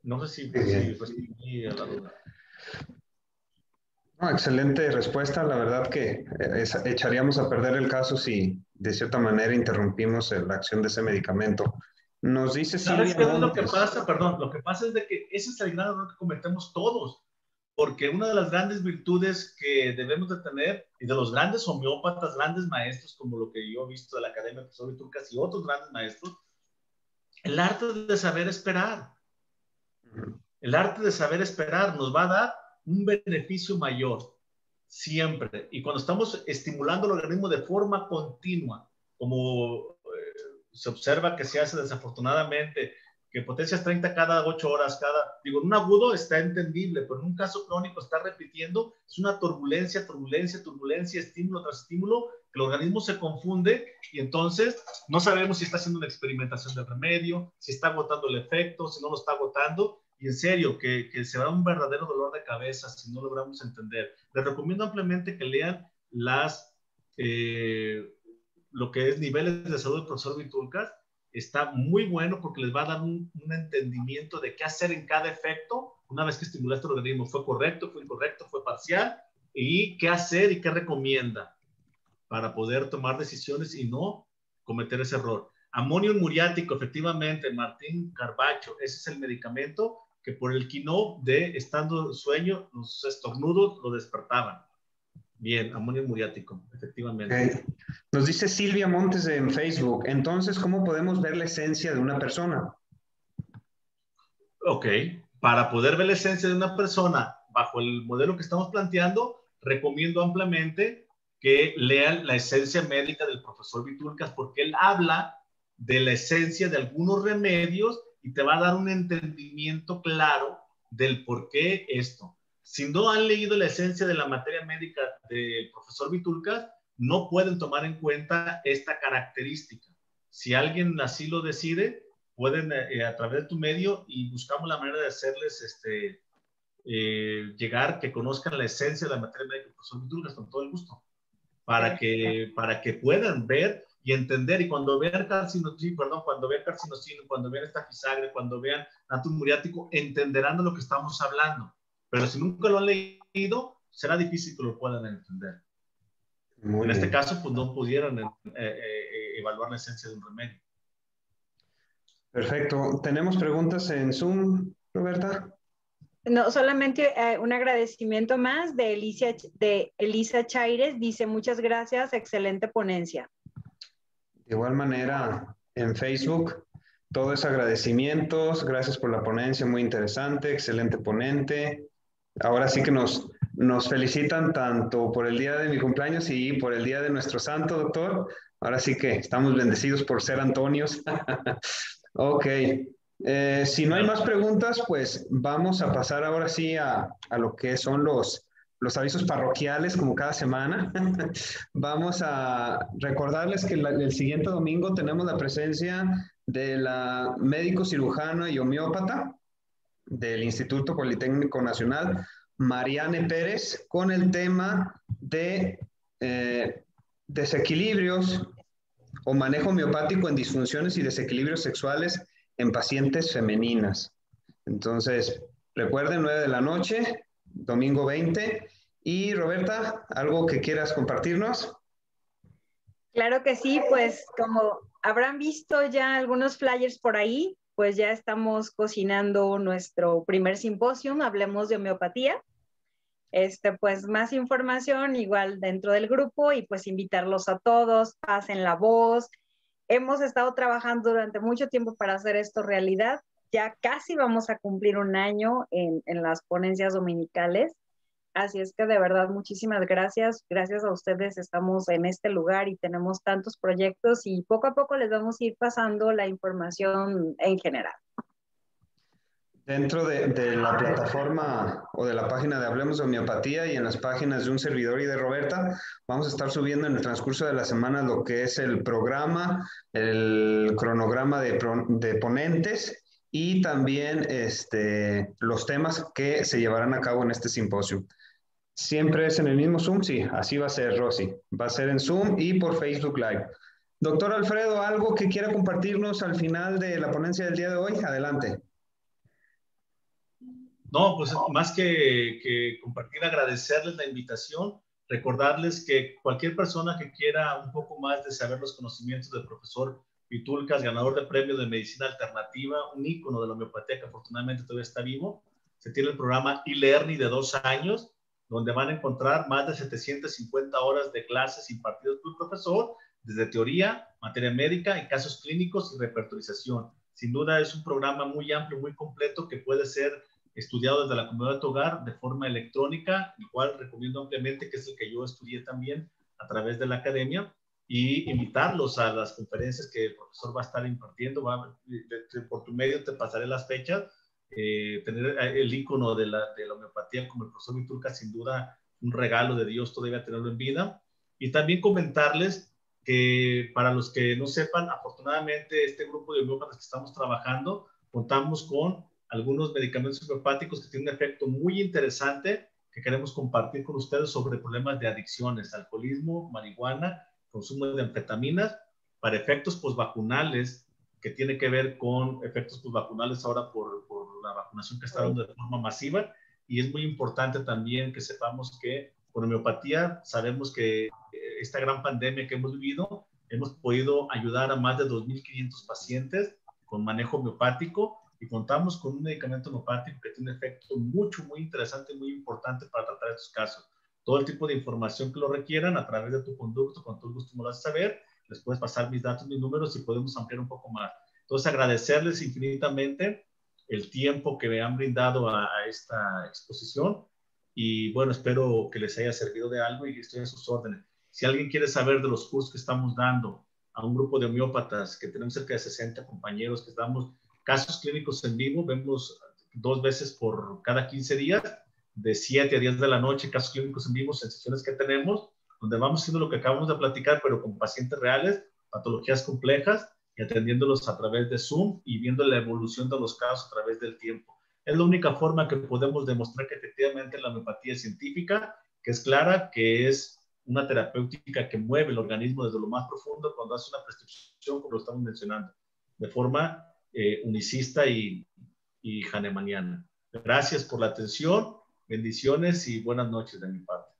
No sé si respondí a la duda. No, excelente respuesta. La verdad que echaríamos a perder el caso si de cierta manera interrumpimos la acción de ese medicamento. Nos dice ¿Sabes Silvia qué es lo que Montes. pasa? Perdón, lo que pasa es de que ese es el gran error que cometemos todos. Porque una de las grandes virtudes que debemos de tener, y de los grandes homeópatas, grandes maestros, como lo que yo he visto de la Academia de Profesor Vitulcas y otros grandes maestros, el arte de saber esperar. El arte de saber esperar nos va a dar un beneficio mayor, siempre. Y cuando estamos estimulando el organismo de forma continua, como se observa que se hace desafortunadamente, que potencias 30 cada 8 horas, digo, en un agudo está entendible, pero en un caso crónico está repitiendo, es una turbulencia, estímulo tras estímulo, que el organismo se confunde y entonces no sabemos si está haciendo una experimentación de remedio, si está agotando el efecto, si no lo está agotando, y en serio, que se va un verdadero dolor de cabeza si no logramos entender. Les recomiendo ampliamente que lean lo que es niveles de salud del profesor Vitulcas. Está muy bueno porque les va a dar un entendimiento de qué hacer en cada efecto una vez que estimulaste el organismo. ¿Fue correcto, fue incorrecto, fue parcial? Y qué hacer y qué recomienda para poder tomar decisiones y no cometer ese error. Amonio muriático, efectivamente, Martín Carbacho, ese es el medicamento que por el quino de estando sueño, los estornudos lo despertaban. Bien, amonio muriático, efectivamente. Okay. Nos dice Silvia Montes en Facebook, entonces, ¿cómo podemos ver la esencia de una persona? Ok, para poder ver la esencia de una persona bajo el modelo que estamos planteando, recomiendo ampliamente que lean la esencia médica del profesor Vitulcas porque él habla de la esencia de algunos remedios y te va a dar un entendimiento claro del por qué esto. Si no han leído la esencia de la materia médica del profesor Vitulcas, no pueden tomar en cuenta esta característica. Si alguien así lo decide, pueden a través de tu medio y buscamos la manera de hacerles llegar, que conozcan la esencia de la materia médica del profesor Vitulcas con todo el gusto, para que puedan ver y entender, y cuando vean carcinocino, cuando vean esta fisagre, cuando vean natum muriático, entenderán de lo que estamos hablando. Pero si nunca lo han leído, será difícil que lo puedan entender. Muy En este bien. caso, pues no pudieran evaluar la esencia de un remedio. Perfecto. ¿Tenemos preguntas en Zoom, Roberta? No, solamente un agradecimiento más de Elisa Chaires. Dice, muchas gracias, excelente ponencia. De igual manera, en Facebook, todos agradecimientos, gracias por la ponencia, muy interesante, excelente ponente. Ahora sí que nos felicitan tanto por el día de mi cumpleaños y por el día de nuestro santo, doctor. Ahora sí que estamos bendecidos por ser Antonios. Ok. Si no hay más preguntas, pues vamos a pasar ahora sí a lo que son los avisos parroquiales, como cada semana. Vamos a recordarles que el siguiente domingo tenemos la presencia de la médico cirujano y homeópata del Instituto Politécnico Nacional, Mariane Pérez, con el tema de desequilibrios o manejo homeopático en disfunciones y desequilibrios sexuales en pacientes femeninas. Entonces, recuerden, 9 de la noche, domingo 20. Y Roberta, ¿algo que quieras compartirnos? Claro que sí, pues como habrán visto ya algunos flyers por ahí, pues ya estamos cocinando nuestro primer simposio, hablemos de homeopatía. Pues más información igual dentro del grupo y pues invitarlos a todos, pasen la voz. Hemos estado trabajando durante mucho tiempo para hacer esto realidad. Ya casi vamos a cumplir un año en las ponencias dominicales. Así es que de verdad, muchísimas gracias. Gracias a ustedes estamos en este lugar y tenemos tantos proyectos y poco a poco les vamos a ir pasando la información en general. Dentro de la plataforma o de la página de Hablemos de Homeopatía y en las páginas de un servidor y de Roberta, vamos a estar subiendo en el transcurso de la semana lo que es el programa, el cronograma de ponentes y también los temas que se llevarán a cabo en este simposio. ¿Siempre es en el mismo Zoom? Sí, así va a ser, Rosy. Va a ser en Zoom y por Facebook Live. Doctor Alfredo, ¿algo que quiera compartirnos al final de la ponencia del día de hoy? Adelante. No, pues más que compartir, agradecerles la invitación, recordarles que cualquier persona que quiera un poco más de saber los conocimientos del profesor Vitulcas, ganador de premio de medicina alternativa, un ícono de la homeopatía que afortunadamente todavía está vivo, se tiene el programa e-learning de 2 años, donde van a encontrar más de 750 horas de clases impartidas por el profesor, desde teoría, materia médica y casos clínicos y repertorización. Sin duda es un programa muy amplio, muy completo que puede ser estudiado desde la comunidad de tu hogar de forma electrónica, igual recomiendo ampliamente, que es el que yo estudié también a través de la academia, y invitarlos a las conferencias que el profesor va a estar impartiendo. Por tu medio te pasaré las fechas. Tener el ícono de la homeopatía como el profesor Vitulcas, sin duda un regalo de Dios todavía tenerlo en vida. Y también comentarles que para los que no sepan, afortunadamente este grupo de homeópatas que estamos trabajando, contamos con algunos medicamentos homeopáticos que tienen un efecto muy interesante que queremos compartir con ustedes sobre problemas de adicciones, alcoholismo, marihuana, consumo de anfetaminas, para efectos posvacunales, que tiene que ver con efectos posvacunales ahora por la vacunación que está dando de forma masiva. Y es muy importante también que sepamos que con homeopatía sabemos que esta gran pandemia que hemos vivido, hemos podido ayudar a más de 2.500 pacientes con manejo homeopático, y contamos con un medicamento homeopático que tiene un efecto muy interesante, muy importante para tratar estos casos. Todo el tipo de información que lo requieran a través de tu conducto, con todo gusto me lo haces saber, les puedes pasar mis datos, mis números y podemos ampliar un poco más. Entonces, agradecerles infinitamente el tiempo que me han brindado a esta exposición y bueno, espero que les haya servido de algo y estoy a sus órdenes. Si alguien quiere saber de los cursos que estamos dando a un grupo de homeópatas, que tenemos cerca de 60 compañeros que estamos casos clínicos en vivo, vemos 2 veces por cada 15 días, de 7 a 10 de la noche, casos clínicos en vivo, en sesiones que tenemos, donde vamos haciendo lo que acabamos de platicar, pero con pacientes reales, patologías complejas, y atendiéndolos a través de Zoom y viendo la evolución de los casos a través del tiempo. Es la única forma que podemos demostrar que efectivamente la homeopatía es científica, que es clara, que es una terapéutica que mueve el organismo desde lo más profundo cuando hace una prescripción, como lo estamos mencionando, de forma unicista y hahnemanniana. Gracias por la atención. Bendiciones y buenas noches de mi parte.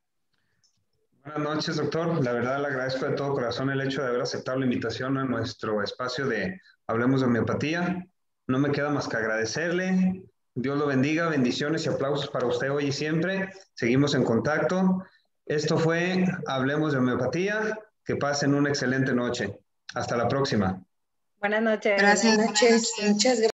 Buenas noches, doctor. La verdad le agradezco de todo corazón el hecho de haber aceptado la invitación a nuestro espacio de Hablemos de Homeopatía. No me queda más que agradecerle. Dios lo bendiga, bendiciones y aplausos para usted hoy y siempre. Seguimos en contacto. Esto fue Hablemos de Homeopatía. Que pasen una excelente noche. Hasta la próxima. Buenas noches. Buenas noches. Muchas gracias.